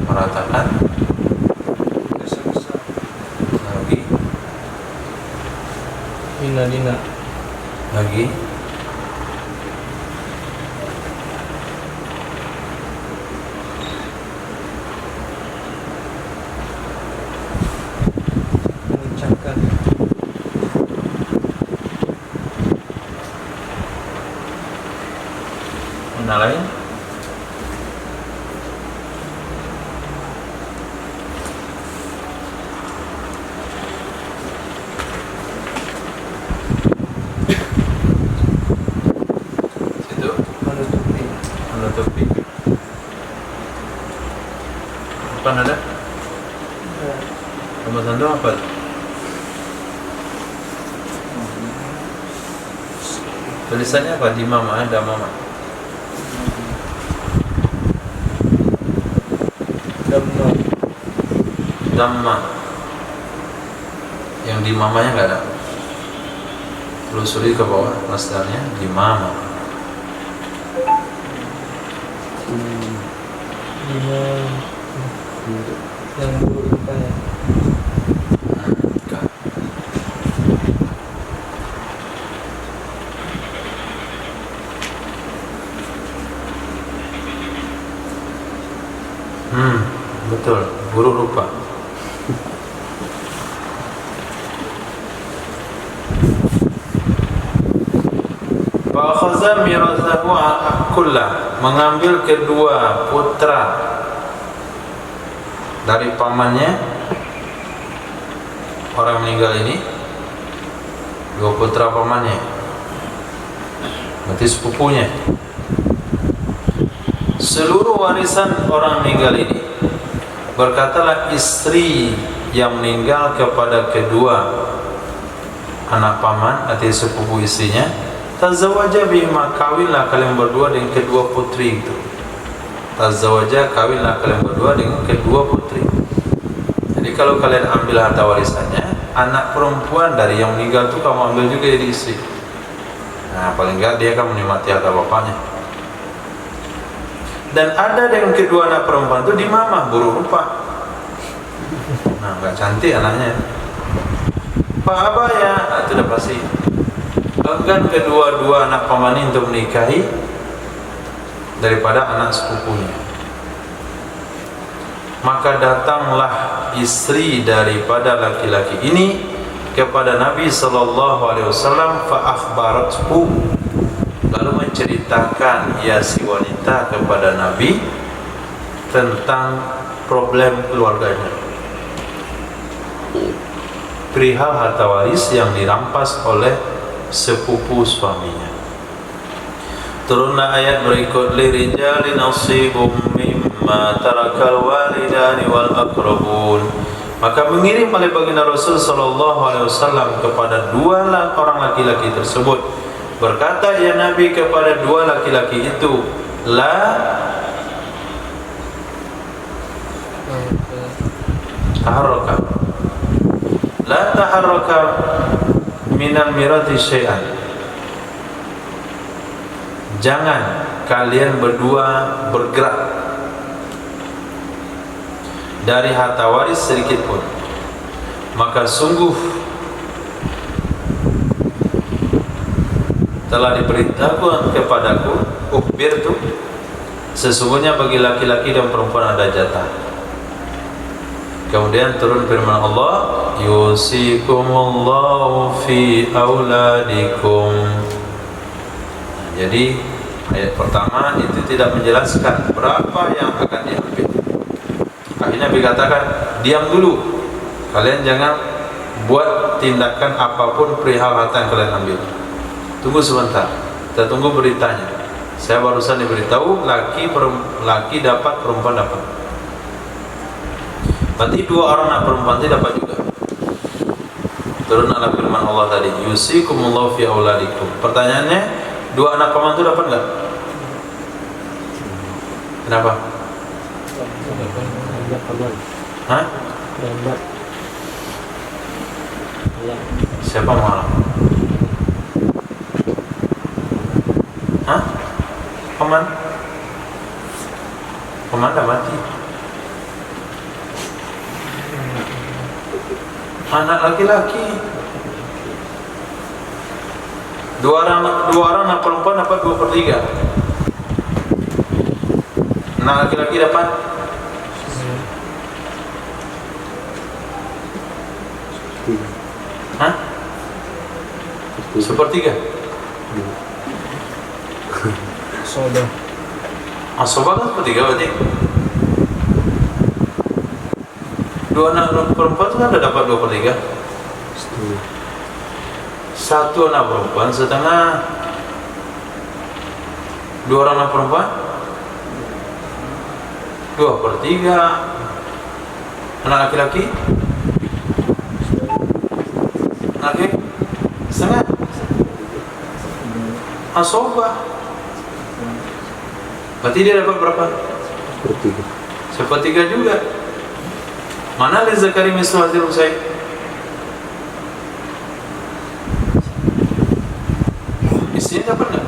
Meratakan lagi Dina lagi mengucapkan mana lain depan ada? Nomor satu apa? Tulisannya apa? Di mama, ada mama. Dhamma. Dhamma. Yang di mamanya nggak ada. Telusuri ke bawah, masdarnya di mama. Lima. Yang buruk rupanya. Enggak. Betul, buruk rupa. Fa'akhadha mirathahu kullah, mengambil kedua putra dari pamannya orang meninggal ini, dua putra pamannya, berarti sepupunya. Seluruh warisan orang meninggal ini, berkatalah istri yang meninggal kepada kedua anak paman atau sepupu istrinya, tazawwaja bihima, kawinlah kalian berdua dengan kedua putri itu. Tazawwaja, kawinlah kalian berdua dengan kedua putri. Jadi kalau kalian ambil harta warisannya, anak perempuan dari yang meninggal itu kamu ambil juga jadi istri. Nah, paling enggak dia akan menikmati harta bapaknya. Dan ada dengan kedua anak perempuan itu di mama, buruk rupa. Nah, enggak cantik anaknya. Pak Abah ya, nah, itu udah pasti. Enggan kedua-dua anak paman ini untuk menikahi daripada anak sepupunya. Maka datanglah istri daripada laki-laki ini kepada Nabi SAW, fa akhbarathu, lalu menceritakan ia si wanita kepada Nabi tentang problem keluarganya, perihal harta waris yang dirampas oleh sepupu suaminya. Turunlah ayat berikut, lirijali nasibum mimma tarakal walidani wal aqrabun. Maka mengirim oleh baginda Rasul SAW kepada dua orang laki-laki tersebut, berkata ya Nabi kepada dua laki-laki itu, la taharraka, la taharraka minal mirati syai'an, jangan kalian berdua bergerak dari harta waris sedikit pun. Maka sungguh telah diberitahukan kepadaku, ukhbirtu, sesungguhnya bagi laki-laki dan perempuan ada jatah. Kemudian turun firman Allah, yusikumullahu fi auladikum. Jadi ayat pertama itu tidak menjelaskan berapa yang akan diambil. Akhirnya dikatakan, diam dulu, kalian jangan buat tindakan apapun perihal harta yang kalian ambil. Tunggu sebentar, kita tunggu beritanya. Saya barusan diberitahu laki dapat, perempuan dapat. Berarti dua orang anak perempuan itu dapat juga. Turun ala firman Allah tadi, yusikumullahu fi auladikum. Pertanyaannya, dua anak paman itu dapat enggak? Kenapa? Hah? Siapa malam? Hah? Paman? Paman dah mati. Anak laki-laki. Dua orang anak perempuan dapat 2/3. Anak laki-laki dapat hah? 1/3. Soda. Asobah kan 1/3 berarti. Dua anak perempuan itu kan udah dapat 2/3. Satu anak perempuan setengah. Dua orang anak perempuan 2/3. Anak laki-laki? Anak laki? Setengah? Asobah. Berarti dia dapat berapa? Sepertiga juga. Mana lizakari mislu hadzal unsayyin? Istrinya dapat nggak?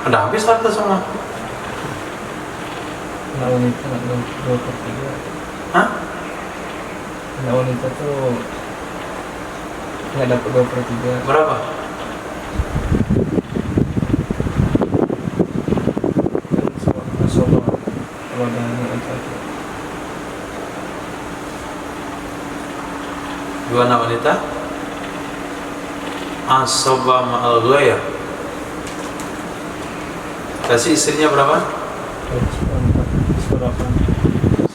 Ada habis harta semua. Anak wanita 2/3. Hah? Anak wanita tuh nggak dapat 2/3. Berapa? Kan soal kalau ada anak satu. Dua anak wanita asobah ma'al ghair. Kasih istrinya berapa?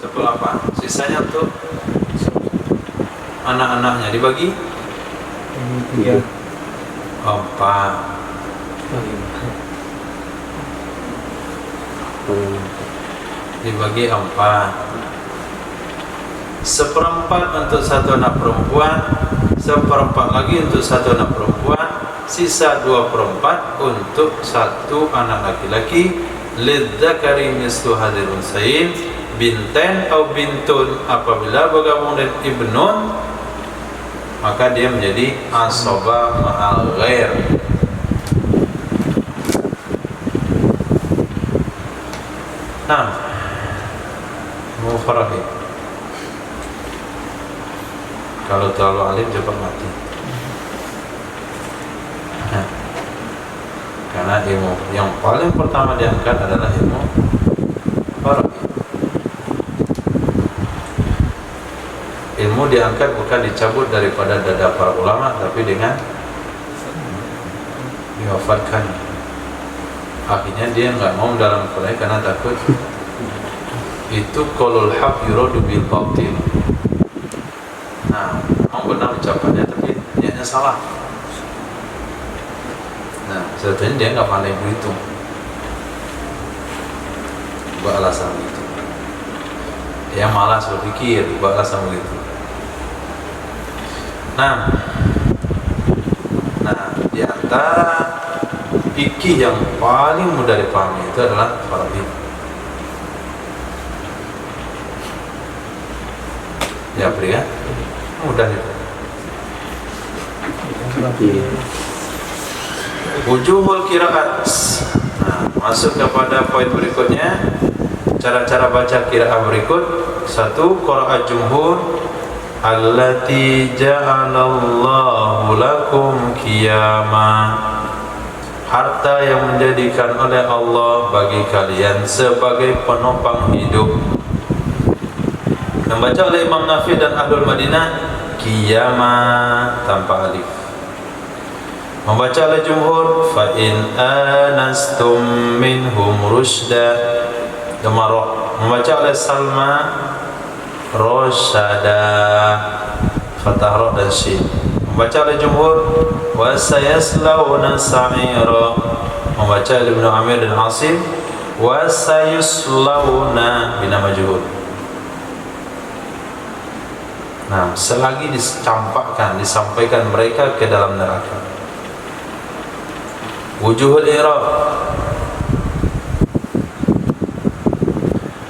1/8. Sisanya untuk anak-anaknya dibagi 3. 4. Dibagi 4. 1/4 untuk satu anak perempuan, 1/4 lagi untuk satu anak perempuan, sisa 2/4 untuk satu anak laki-laki. Lidzakari mislu hadzal unsayyin, bintain atau bintun. Apabila bergabung dengan ibnun, maka dia menjadi asobah ma'al ghair. Nah, mufarahi. Kalau terlalu alim cepat mati. Nah, karena ilmu yang paling pertama diangkat adalah ilmu faraid. Ilmu diangkat bukan dicabut daripada dada para ulama, tapi dengan diwafatkan. Akhirnya dia nggak mau dalam faraid karena takut itu qaulul haq yuradu bil batil. Nah, mau benar ucapannya tapi niatnya salah. Nah, sebetulnya dia nggak pandai berhitung. Buat alasan itu. Dia malas berpikir, buat alasan begitu. Nah, di antara fikih yang paling mudah dipahami itu adalah faraid. Ya, beri ya. Mudah itu. Wujuhul qiraat. Nah, masuk kepada poin berikutnya. Cara-cara baca qiraat berikut. 1. Qiraat jumhur, allati ja'alallahu lakum qiyama. Harta yang menjadikan oleh Allah bagi kalian sebagai penopang hidup. Membaca oleh Imam Nafi dan Ahlul Madinah qiyama tanpa alif. Membaca oleh jumhur fa in anastum minhum rusyda Gemara. Membaca oleh Salma Rosyada Fatah Ra dan Shin. Membaca oleh jumhur wa sayaslawna sa'ira. Membaca oleh Ibnu Amir dan Asim wa sayuslawna bina majhul. Nah, selagi disampaikan mereka ke dalam neraka. Wujuhul i'rab.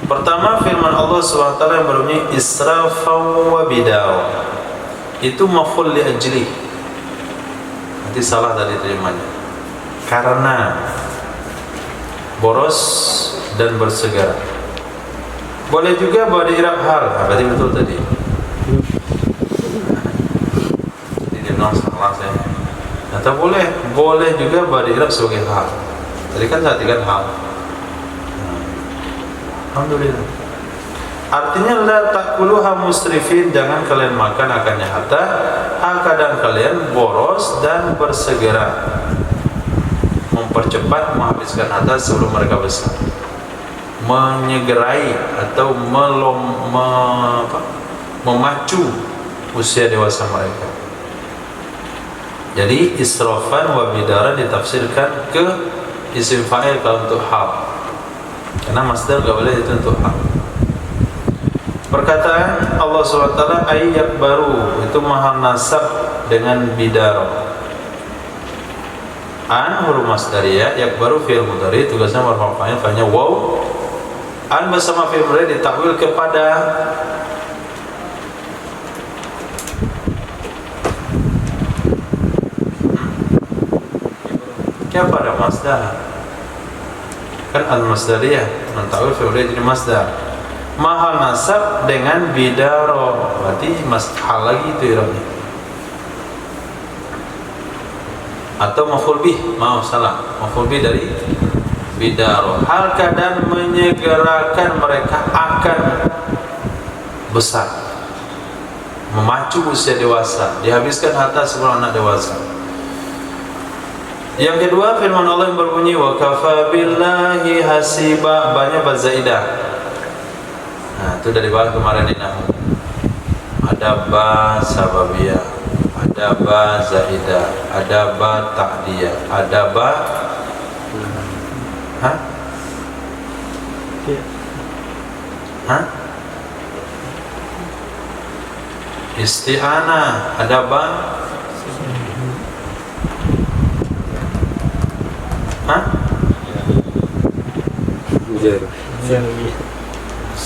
Pertama, firman Allah SWT yang berbunyi israfan wa bidar. Itu maf'ul li ajli. Nanti salah tadi terjemahnya. Karena boros dan bersegera. Boleh juga badi i'rab hal. Berarti betul tadi. Ini dia salah saya. Atau boleh juga badi i'rab sebagai hal. Tadi kan saya artikan hal. Alhamdulillah. Artinya la takuluha musrifin, jangan kalian makan akannya harta. Kadang kalian boros dan bersegera mempercepat menghabiskan harta sebelum mereka besar. Menyegerai atau memacu usia dewasa mereka. Jadi israfan wa bidaran ditafsirkan ke isim fa'il kalau untuk hal. Karena masdar gak boleh itu untuk hal. Perkataan Allah SWT ayyak baru itu maha nasab dengan bidaro. An huruf masdariyah, yak baru fi'il mudhari, tugasnya marfu' fa'il, fa'ilnya waw. An bersama fi'il mudhari ditakwil kepada masdar. Kan al-masdariyah mentakwil fi'il mudhari jadi masdar. Maha nasab dengan bidaro, berarti hal lagi itu irabnya. Atau maf'ul bih, salah. Maf'ul bih dari bidaro. Hal keadaan menyegerakan mereka akan besar, memacu usia dewasa, dihabiskan harta sebelum anak dewasa. Yang kedua, firman Allah yang berbunyi wa kafa billahi hasiba, banyak bazaidah. Nah, itu dari bahas kemarin di Nahu. Ada ba sababiyah, ada ba zaidah, ada ba ta'diyah, ada ba isti'anah, ada ba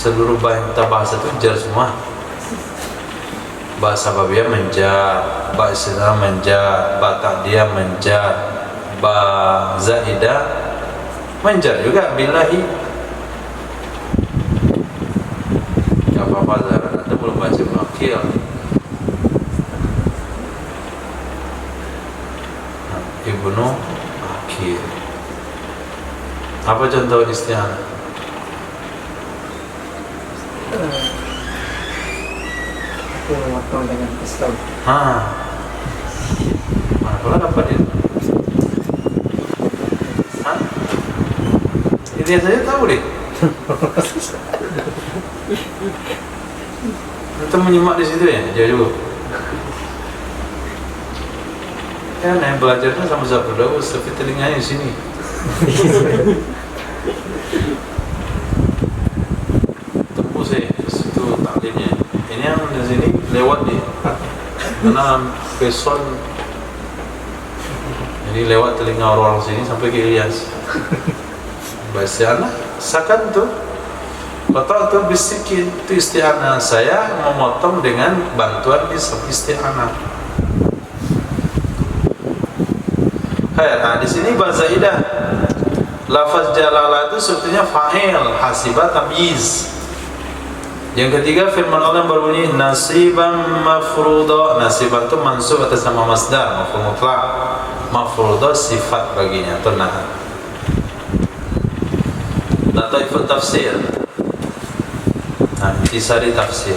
seluruh bahasa bahasa itu jar semua. Bahasa babiyah menjar, bahasa isti'anah menjar, ba ta'diyah menjar, ba zaidah menjar juga billahi. Gak apa-apa Zahra, Anda belum baca Maqil. Ibnu Akil. Apa contoh isti'anah? Aku memotong dengan pistol. Kalau dapat dia? Ini saja tahu deh. Kita menyimak di situ ya, jauh. Kan yang belajarnya sama Zafar Daus, tapi telinganya di sini. Tembus ya, situ taklimnya. Ini yang di sini lewat dia, karena peson. Jadi lewat telinga orang sini sampai ke Ilyas. Bahasa sakan tuh. Betul tuh bisikin itu isti'anah. Saya memotong dengan bantuan isti'anah. Nah, di sini bahasa idah. Lafaz jalalah itu sebetulnya fa'il, hasibah tamyiz. Yang ketiga firman Allah yang berbunyi nasiban mafruḍa. Nasiban itu mansub atas nama masdar, maf'ul mutlaq. Mafruḍa sifat baginya atau naat. Lataifut tafsir. Nah, intisari tafsir.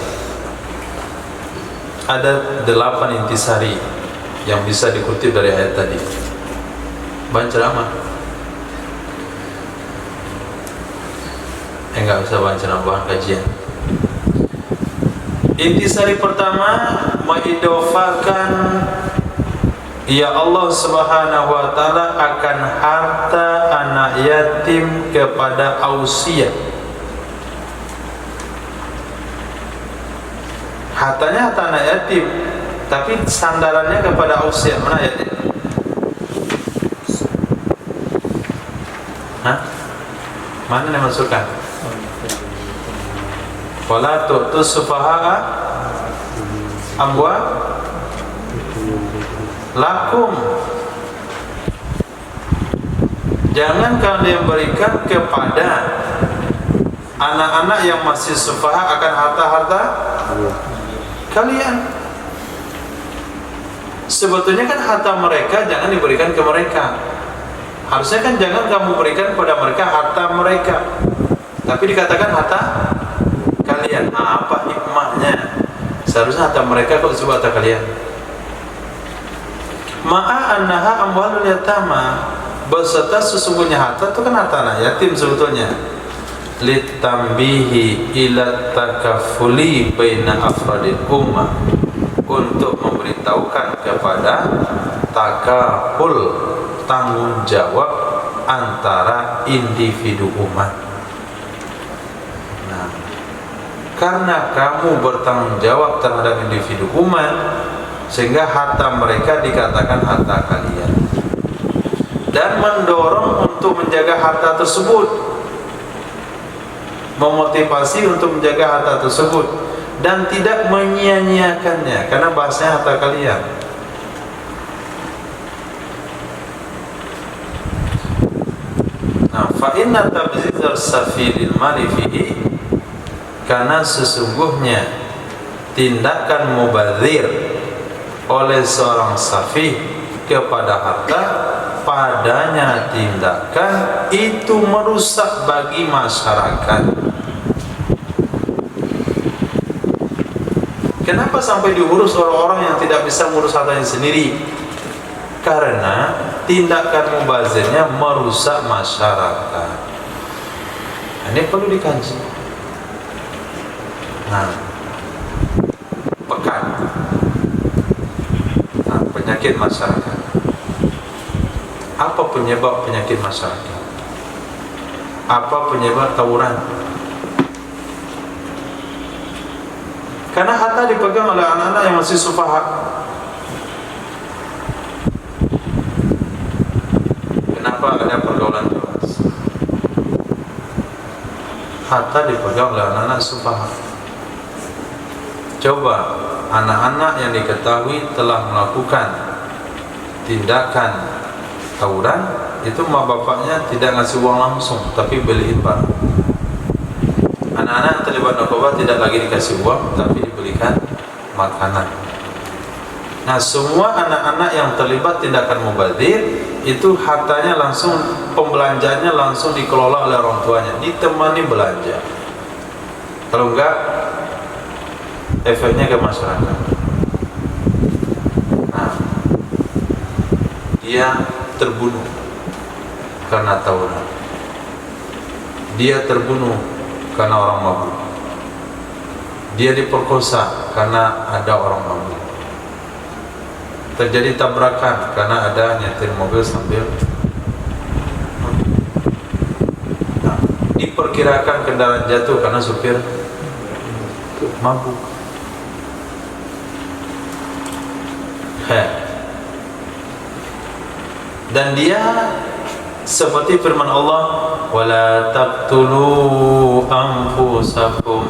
Ada 8 intisari yang bisa dikutip dari ayat tadi. Bahan ceramah. Enggak usah bahan ceramah, bahan kajian. Intisari pertama mengidofakan ya Allah Subhanahu wa taala akan harta anak yatim kepada ausia. Hartanya harta anak yatim, tapi sandarannya kepada ausia. Mana ayatnya? Mana yang masukkan? Wala tu'tu sufaha'a amwa lakum. Jangan kalian berikan kepada anak-anak yang masih sufaha akan harta-harta kalian. Sebetulnya kan harta mereka jangan diberikan ke mereka. Harusnya kan jangan kamu berikan kepada mereka harta mereka, tapi dikatakan harta kalian. Apa hikmahnya? Seharusnya harta mereka kok disebut harta kalian. Ma'a annaha amwalul yatama, beserta sesungguhnya harta itu kan harta anak yatim sebetulnya. Litambihi ila takafuli baina afradil ummah, untuk memberitahukan kepada takaful, tanggung jawab antara individu umat. Nah, karena kamu bertanggung jawab terhadap individu umat, sehingga harta mereka dikatakan harta kalian, dan mendorong untuk menjaga harta tersebut, memotivasi untuk menjaga harta tersebut, dan tidak menyia-nyiakannya, karena bahasanya harta kalian. Nah, fa inna tabdzir safilil mali fihi, karena sesungguhnya tindakan mubadzir oleh seorang safih kepada harta, padanya tindakan itu merusak bagi masyarakat. Kenapa sampai diurus orang-orang yang tidak bisa mengurus hartanya sendiri? Karena tindakan mubazirnya merusak masyarakat. Ini perlu dikaji. Nah, pekan. Nah, penyakit masyarakat. Apa penyebab penyakit masyarakat? Apa penyebab tawuran? Karena harta dipegang oleh anak-anak yang masih sufaha. Kenapa ada pergaulan bebas? Harta dipegang oleh anak-anak sufaha. Coba anak-anak yang diketahui telah melakukan tindakan tawuran, itu mak bapaknya tidak ngasih uang langsung, tapi beliin barang. Anak-anak yang terlibat narkoba tidak lagi dikasih uang, tapi dibelikan makanan. Nah, semua anak-anak yang terlibat tindakan mubadzir itu hartanya langsung, pembelanjaannya langsung dikelola oleh orang tuanya, ditemani belanja. Kalau enggak, efeknya ke masyarakat. Nah, dia terbunuh karena tawuran. Dia terbunuh karena orang mabuk. Dia diperkosa karena ada orang mabuk. Terjadi tabrakan karena ada nyetir mobil sambil. Nah, diperkirakan kendaraan jatuh karena supir mabuk. Dan dia seperti firman Allah, wala taqtulu anfusakum,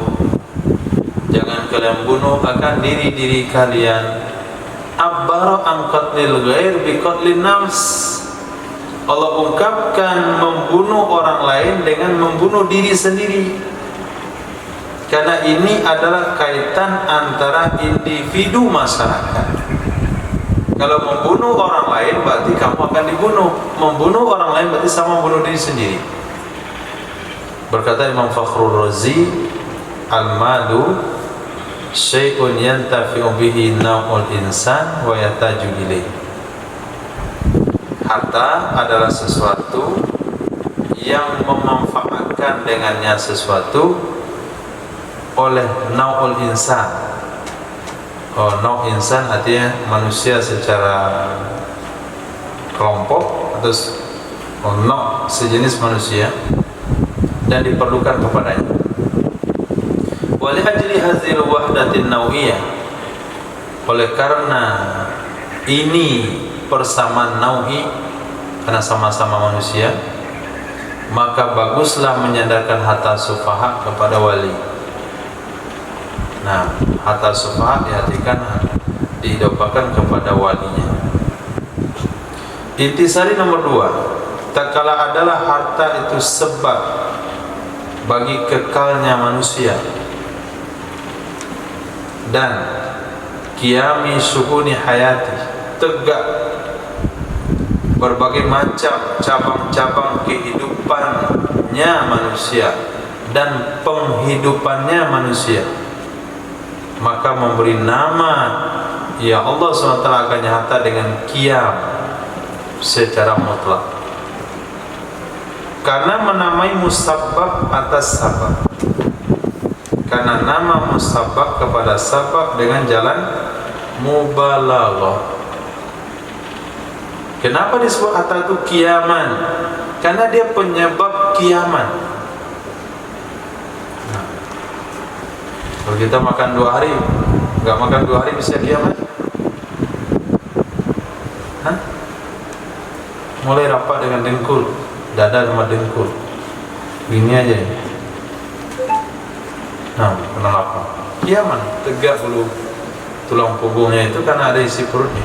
jangan kalian bunuh akan diri-diri kalian. Abbara an qatlil ghair bi qatlin nafs, Allah ungkapkan membunuh orang lain dengan membunuh diri sendiri, karena ini adalah kaitan antara individu masyarakat. Kalau membunuh orang lain berarti kamu akan dibunuh. Membunuh orang lain berarti sama membunuh diri sendiri. Berkata Imam Fakhrul Razi, al-malu syai'un yantafi'u bihi naw'ul insan wa yataju ilaih. Harta adalah sesuatu yang memanfaatkan dengannya sesuatu oleh naw'ul insan. Naw insan artinya manusia secara kelompok, atau naw sejenis manusia, dan diperlukan kepadanya. Wali ajli hazil wahdatin nawiyah, oleh karena ini persamaan nawi, karena sama-sama manusia, maka baguslah menyandarkan harta sufaha kepada wali. Nah, harta sufaha didaupakan kepada walinya. Intisari nomor 2, tak kala adalah harta itu sebab bagi kekalnya manusia dan qiyami syuhuni hayati, tegak berbagai macam cabang-cabang kehidupannya manusia dan penghidupannya manusia, maka memberi nama ya Allah SWT akan nyata dengan qiyam secara mutlak, karena menamai musabbab atas sabab, karena nama musabbab kepada sabab dengan jalan mubalaghah. Kenapa disebut harta itu qiyaman? Karena dia penyebab qiyaman. Kalau kita makan 2 hari, nggak makan 2 hari bisa kiamat? Hah? Mulai rapat dengan dengkul, dada sama dengkul, gini aja ya. Nah, kena lapar. Kiamat, tegak dulu tulang punggungnya itu karena ada isi perutnya.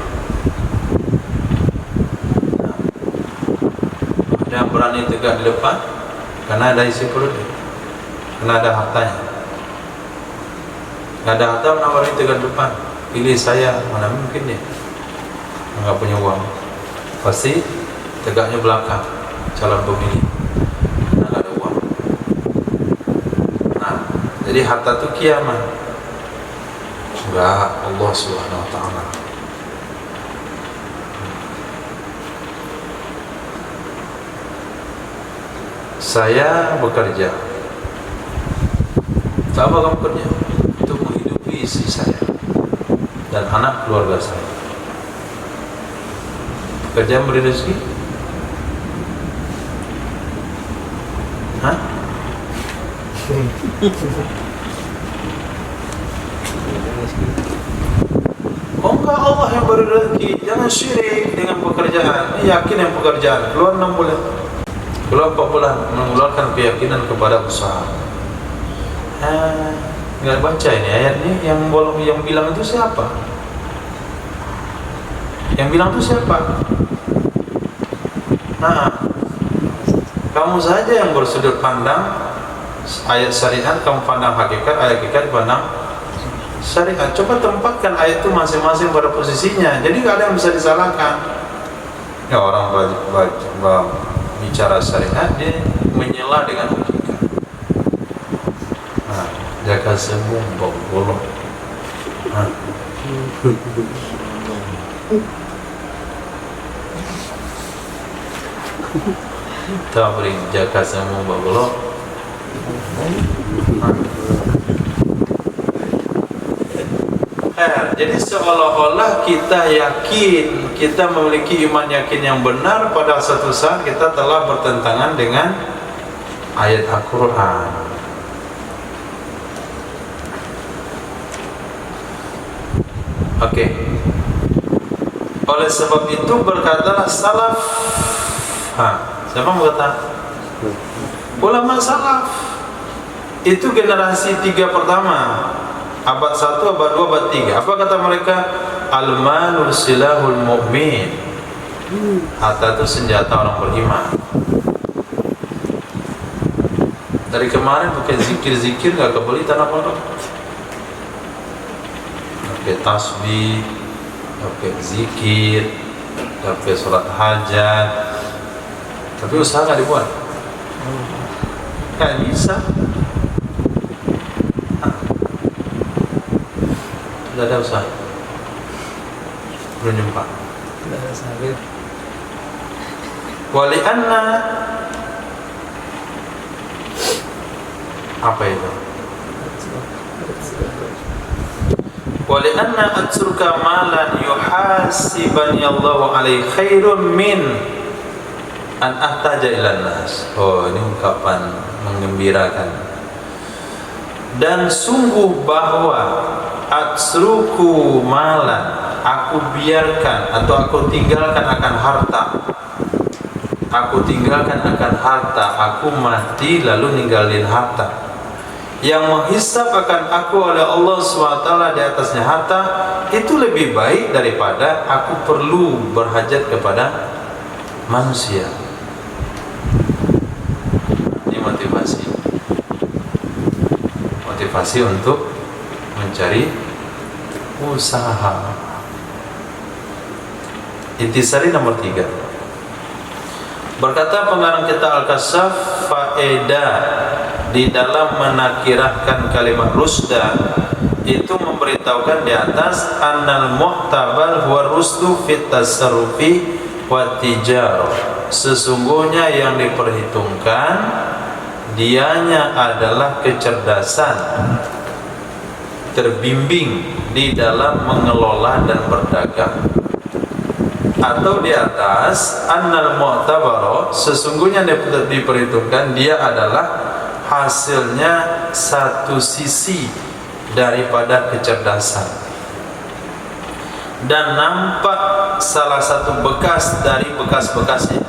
Nah, ada yang berani tegak di depan karena ada isi perutnya, karena ada hartanya. Nggak ada harta, mana berani tegak di depan? Pilih saya, mana mungkin dia nggak punya uang. Pasti tegaknya belakang, calon pemilih, karena nggak ada uang. Nah, jadi harta itu kiamat. Enggak, Allah Subhanahu wa ta'ala. Saya bekerja. Tak apa kamu kerja? Untuk menghidupi istri saya dan anak keluarga saya. Kerja memberi rezeki? Hah? Oh enggak, Allah yang beri rezeki. Jangan syirik dengan pekerjaan. Yakin yang pekerjaan. Keluar 6 bulan, keluar 4 bulan, mengeluarkan keyakinan kepada usaha. Nggak baca ini ayat ini. Yang bilang itu siapa? Yang bilang itu siapa? Nah, kamu saja yang bersudut pandang ayat syariat, kamu pandang hakikat, ayat hakikat pandang syariat. Coba tempatkan ayat itu masing-masing pada posisinya. Jadi nggak ada yang bisa disalahkan. Ya, orang bicara syariat, dia menyela dengan hakikat. Nah, jaga sembung bolong. Nah. Tak beri jaga sembung bolong. Jadi seolah-olah kita yakin, kita memiliki iman yakin yang benar, pada satu saat kita telah bertentangan dengan ayat Al-Quran. Oke. Oleh sebab itu berkatalah salaf. Siapa yang berkata? Ulama salaf. Itu generasi 3 pertama. Abad 1, abad 2, abad 3. Apa kata mereka? Al-malul silahul mu'min. Harta itu senjata orang beriman. Dari kemarin pakai zikir-zikir gak kebeli tanah pondok. Pakai tasbih, pakai zikir, pakai sholat hajat, tapi usaha gak dibuat. Gak bisa. Tidak ada usaha. Belum jumpa. Tidak ada usaha. Wali anna, apa itu? Wali anna atsurka malan yuhasibani Allahu alaihi khairun min an ahtaja ilan nas. Oh, ini ungkapan menggembirakan. Dan sungguh bahwa atsruku malan, aku biarkan atau aku tinggalkan akan harta. Aku tinggalkan akan harta, aku mati lalu ninggalin harta. Yang menghisap akan aku oleh Allah SWT di atasnya harta, itu lebih baik daripada aku perlu berhajat kepada manusia. Ini motivasi untuk mencari usaha. Intisari nomor 3. Berkata pengarang kitab Al-Kasyaf, faedah di dalam menakirahkan kalimat rusda itu memberitahukan di atas annal muhtabal huwa rusdu fit tasarrufi wa tijarah. Sesungguhnya yang diperhitungkan dianya adalah kecerdasan, terbimbing di dalam mengelola dan berdagang. Atau di atas annal mu'tabara, sesungguhnya diperhitungkan dia adalah hasilnya satu sisi daripada kecerdasan, dan nampak salah satu bekas dari bekas-bekasnya,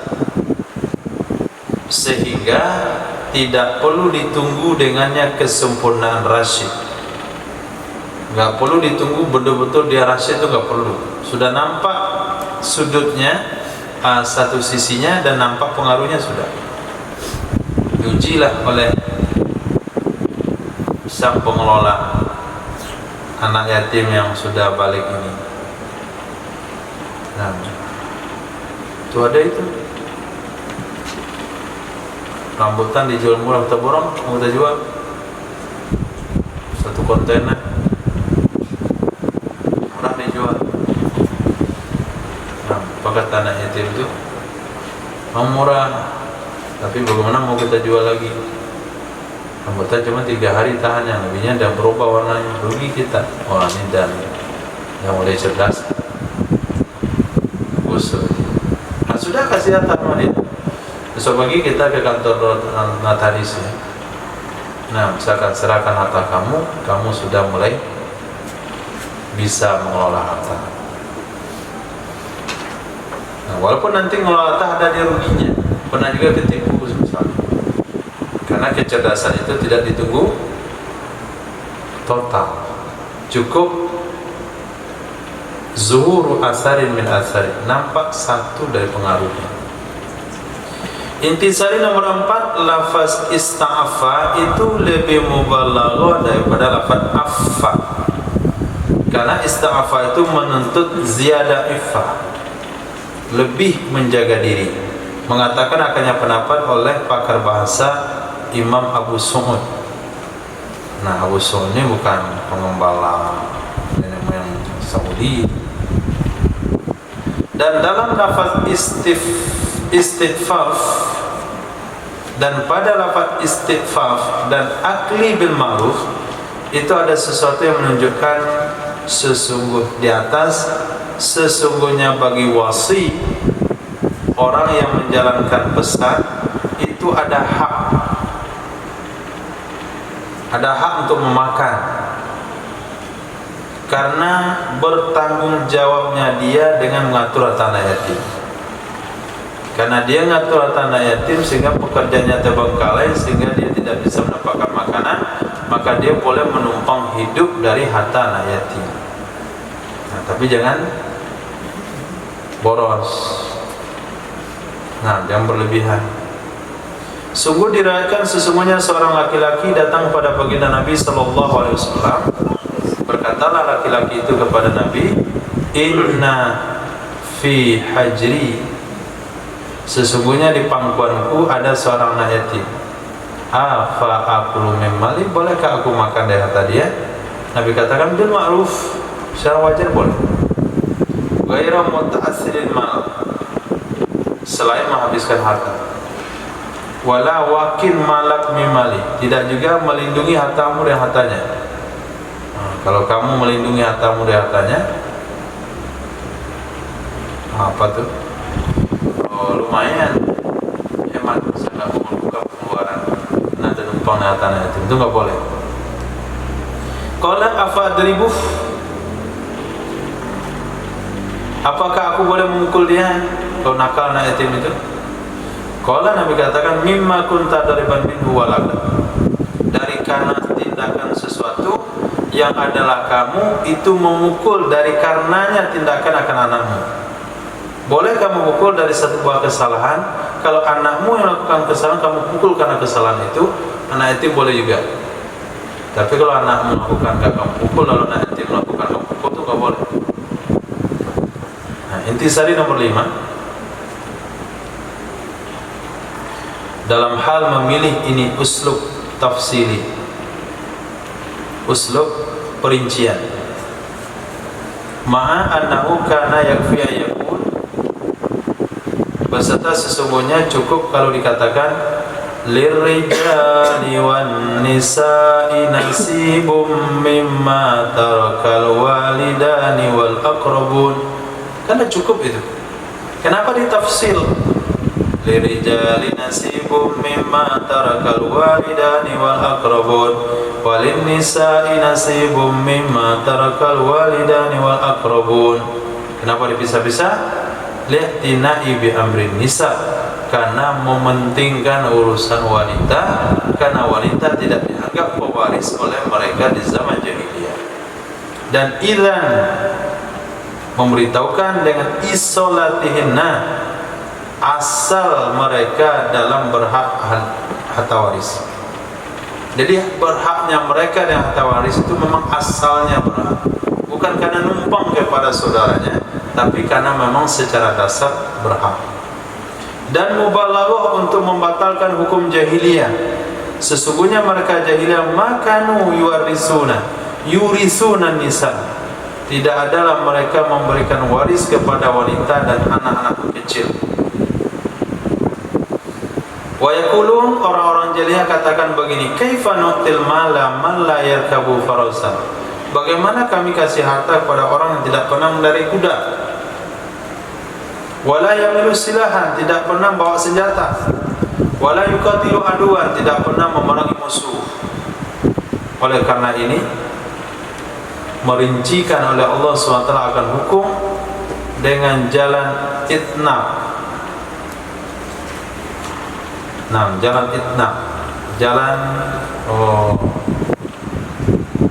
sehingga tidak perlu ditunggu dengannya kesempurnaan rasyid. Gak perlu ditunggu betul-betul dia rasyid, itu gak perlu. Sudah nampak sudutnya, satu sisinya, dan nampak pengaruhnya sudah diujilah oleh sang pengelola anak yatim yang sudah balik ini. Nah, itu ada itu rambutan dijual murah, kita borong, kita jual satu kontainer murah dijual. Nah, pakai tanah yatim itu murah, tapi bagaimana mau kita jual lagi? Rambutan cuma 3 hari tahan, yang lebihnya dan berubah warnanya, rugi kita. Wah, ini dan yang mulai cerdas usul. Nah, sudah kasih harta sama dia. Besok pagi kita ke kantor notaris ya. Nah, misalkan serahkan harta kamu, kamu sudah mulai bisa mengelola harta. Nah, walaupun nanti mengelola harta ada dia ruginya, pernah juga ketipu misalnya. Karena kecerdasan itu tidak ditunggu total, cukup zuhuru asarin min asarin, nampak satu dari pengaruhnya. Intisari nomor 4, lafaz ista'afa itu lebih mubalaghah daripada lafaz affa. Karena ista'afa itu menuntut ziyadah iffah, lebih menjaga diri. Mengatakan akannya pendapat oleh pakar bahasa Imam Abu Su'ud. Nah, Abu Su'ud ini bukan pengembala nenek moyang Saudi. Dan dalam lafaz istighfaf dan pada lafaz istighfaf dan akli bil ma'ruf itu ada sesuatu yang menunjukkan sesungguh di atas, sesungguhnya bagi wasi, orang yang menjalankan pesan itu ada hak untuk memakan, karena bertanggung jawabnya dia dengan mengatur tanah yatim. Karena dia mengatur tanah yatim sehingga pekerjaannya terbengkalai, sehingga dia tidak bisa mendapatkan makanan, maka dia boleh menumpang hidup dari harta anak yatim. Nah, tapi jangan boros. Nah, jangan berlebihan. Sungguh diriwayatkan sesungguhnya seorang laki-laki datang kepada baginda Nabi sallallahu alaihi wasallam. Berkatalah laki-laki itu kepada Nabi, "Inna fi hajri, sesungguhnya di pangkuanku ada seorang anak yatim. Afa akulu min mali, bolehkah aku makan dari harta dia?" Nabi katakan, "Bil ma'ruf, secara wajar boleh. Ghairu muta'assirin mal, selain menghabiskan harta. Wala wakin malak mimali, tidak juga melindungi hartamu dari hartanya." Nah, kalau kamu melindungi hartamu dari hartanya, apa tuh? Oh, lumayan hemat, saya buka pengeluaran. Nah, ada numpang dari hartanya itu nggak boleh. Qala afa adribuh, apakah aku boleh memukul dia kalau nakal anak yatim itu? Qala, Nabi katakan, mimma kunta dariban minhu walad, dari karena tindakan sesuatu yang adalah kamu itu memukul dari karenanya tindakan akan anakmu. Boleh kamu pukul dari satu buah kesalahan. Kalau anakmu yang melakukan kesalahan kamu pukul karena kesalahan itu, anak yatim boleh juga. Tapi kalau anakmu melakukan gak kamu pukul, lalu anak yatim melakukan kamu pukul, itu gak boleh. Nah, intisari nomor 5, dalam hal memilih ini uslub tafsili, uslub perincian. Ma'a annahu kana yakfi ayakun, beserta sesungguhnya cukup kalau dikatakan lirrijali wan nisa'i nasibum mimma tarakal walidani wal aqrabun. Karena cukup itu. Kenapa ditafsil? Lirijali nasibum mimma tarakal walidani wal aqrabun walin nisa'i nasibum mimma tarakal walidani wal aqrabun. Kenapa dipisah-pisah? Li'tina'i bi amrin nisa, karena mementingkan urusan wanita, karena wanita tidak dianggap pewaris oleh mereka di zaman jahiliyah. Dan idzan memberitahukan dengan isolatihinna, asal mereka dalam berhak harta waris. Jadi berhaknya mereka dengan harta waris itu memang asalnya berhak, bukan karena numpang kepada saudaranya, tapi karena memang secara dasar berhak. Dan mubalaghah untuk membatalkan hukum jahiliyah. Sesungguhnya mereka jahiliyah makanu yurisuna nisa, tidak adalah mereka memberikan waris kepada wanita dan anak-anak kecil. Wa yaqulun, orang-orang jahiliyah katakan begini, kaifa nu'til mala man la yarkabu farasan. Bagaimana kami kasih harta kepada orang yang tidak pernah mengendarai kuda? Wala yamilu silahan, tidak pernah bawa senjata. Wala yuqatilu aduan, tidak pernah memerangi musuh. Oleh karena ini merincikan oleh Allah SWT akan hukum dengan jalan itnab. Nah, jalan itnab, jalan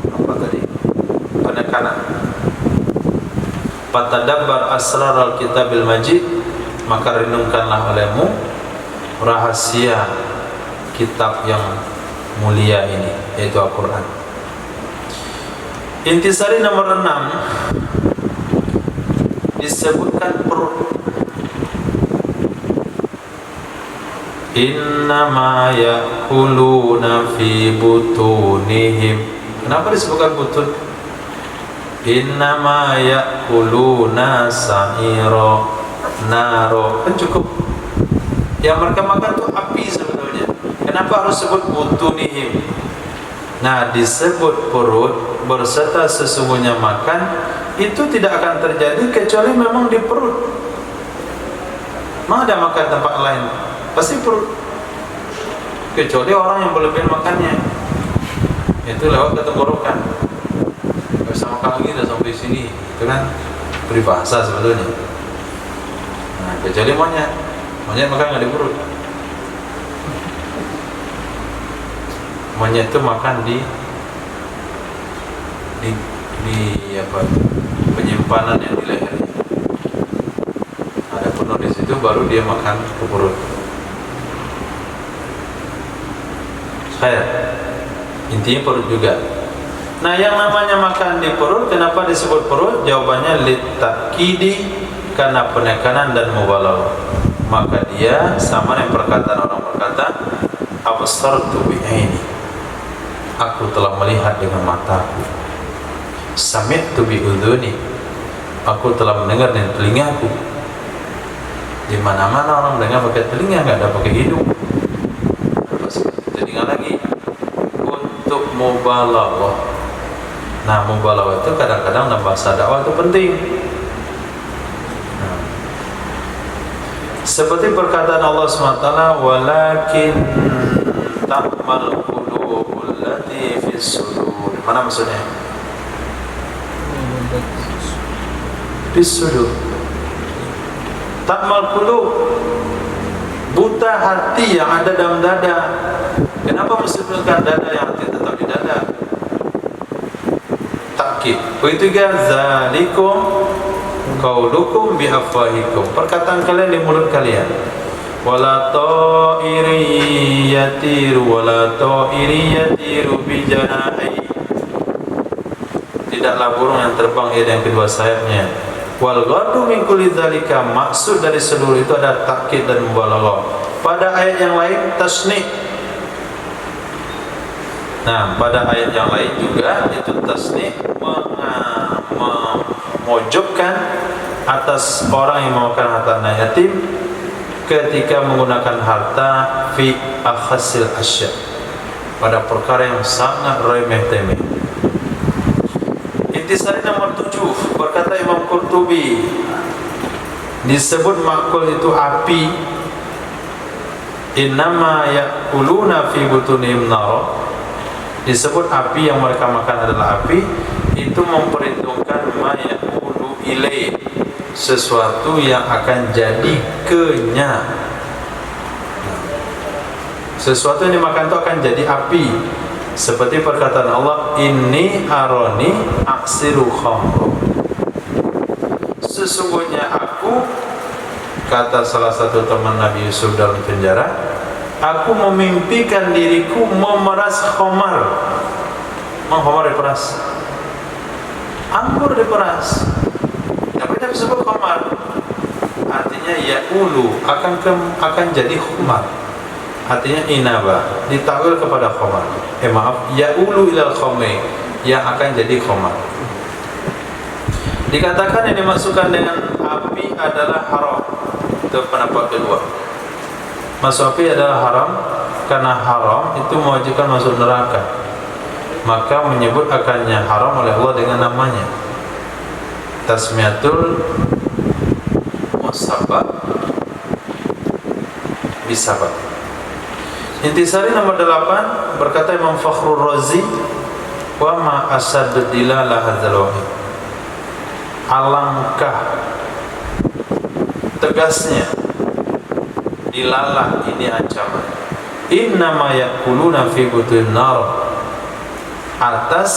apa tadi? Penekanan. Fatadabbar asrar al-kitabil majid, maka renungkanlah olehmu rahasia kitab yang mulia ini, yaitu Al-Quran. Intisari nomor 6 disebutkan perut. Innama ya'kuluna fi butunihim. Kenapa disebutkan butun? Innama ya'kuluna sa'iro naro. Kan cukup. Yang mereka makan itu api sebetulnya. Kenapa harus sebut butunihim? Nah, disebut perut berserta sesungguhnya makan, itu tidak akan terjadi kecuali memang di perut. Mana ada makan tempat lain? Pasti perut. Kecuali orang yang berlebihan makannya, itu lewat ke tenggorokan. Gak bisa makan lagi, udah sampai sini. Itu kan peribahasa sebetulnya. Nah, kecuali monyet makan nggak di perut. Monyet itu makan di apa, penyimpanan yang di lehernya. Ada penuh di situ, baru dia makan ke perut. Intinya perut juga. Nah, yang namanya makan di perut, kenapa disebut perut? Jawabannya litakidi, karena penekanan dan mubalaghah. Maka dia sama dengan perkataan orang berkata, absartu bi'aini, aku telah melihat dengan mataku. Sami'tu bi'udhuni, aku telah mendengar dengan telingaku. Di mana-mana orang dengar pakai telinga, enggak ada pakai hidung. Telinga lagi untuk mubalaghah. Nah, mubalaghah itu kadang-kadang dalam bahasa dakwah itu penting. Nah, seperti perkataan Allah SWT, walakin ta'mal qulubul lati fis sudur. Mana maksudnya? Fis sudur. Ta'mal qulub, buta hati yang ada dalam dada. Kenapa mesti disebutkan dada, yang hati tetap di dada? Takkid. Begitu juga zalikum qaulukum bi afwahikum, perkataan kalian di mulut kalian. Wala ta'iri yatiru bi janahi, tidaklah burung yang terbang dengan kedua sayapnya. Wal ghadu min kulli dzalika, maksud dari seluruh itu ada takkid dan mubalaghah. Pada ayat yang lain tasni'. Nah, pada ayat yang lain juga itu tasni' memojokkan atas orang yang memakan harta anak yatim ketika menggunakan harta fi akhasil asya, pada perkara yang sangat remeh-temeh. Intisari nomor 7, berkata Imam Qurtubi, disebut makul itu api. Innama ya'kuluna fi butunihim nar, Disebut api yang mereka makan adalah api, itu memperhitungkan ma yaqulu ilai, sesuatu yang akan jadi kenya. Sesuatu yang dimakan itu akan jadi api. Seperti perkataan Allah, inni aroni aksiru khamru. Sesungguhnya aku, kata salah satu teman Nabi Yusuf dalam penjara, aku memimpikan diriku memeras khamar. Khamar diperas, anggur diperas, tapi tidak disebut khamar. Artinya ya'ulu, akan jadi khamar. Artinya inaba, ditakwil kepada khamar. Maaf, ya'ulu ilal khamri, yang akan jadi khamar. Dikatakan yang dimasukkan dengan api adalah haram. Itu pendapat kedua. Masuk api adalah haram karena haram itu mewajibkan masuk neraka. Maka menyebut akannya haram oleh Allah dengan namanya. Tasmiyatul musabbab bisabab. Intisari nomor 8 berkata Imam Fakhrur Razi, wa ma asaddu dilalah hadzal wahid. Alangkah tegasnya dilalah ini ancaman. Innama yakuluna fi butun nar, atas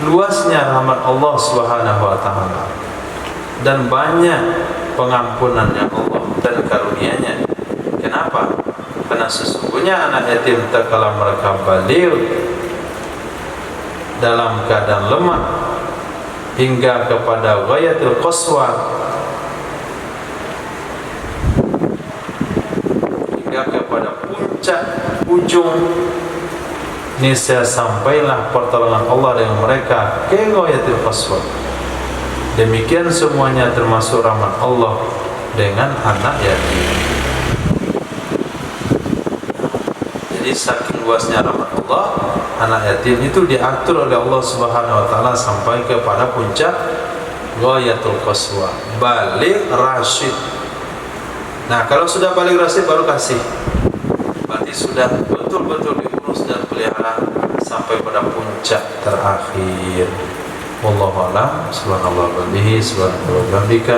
luasnya rahmat Allah Subhanahu wa taala dan banyak pengampunannya Allah dan karunia-Nya. Kenapa? Karena sesungguhnya anak yatim tatkala mereka balik dalam keadaan lemah hingga kepada ghayatul qaswa, hingga kepada puncak ujung, niscaya sampailah pertolongan Allah dengan mereka ke ghayatul qaswa. Demikian semuanya termasuk rahmat Allah dengan anak yatim. Jadi saking luasnya rahmat Allah, anak yatim itu diatur oleh Allah Subhanahu wa taala sampai kepada puncak ghayatul qaswa, balik rasyid. Nah, kalau sudah balik rasyid baru kasih. Berarti sudah betul-betul diurus dan pelihara sampai pada puncak terakhir. Wallahu a'lam. Subhanallah wa bihamdihi, subhanallahi wa bihamdika,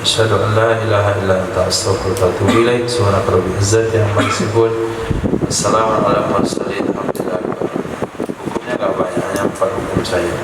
asyhadu an la ilaha illa anta, astaghfiruka wa atubu ilaik. Subhanaka rabbil izzati amma yasifun. Assalamualaikum warahmatullahi wabarakatuh. Hukumnya enggak banyak, hanya 4 hukum saja.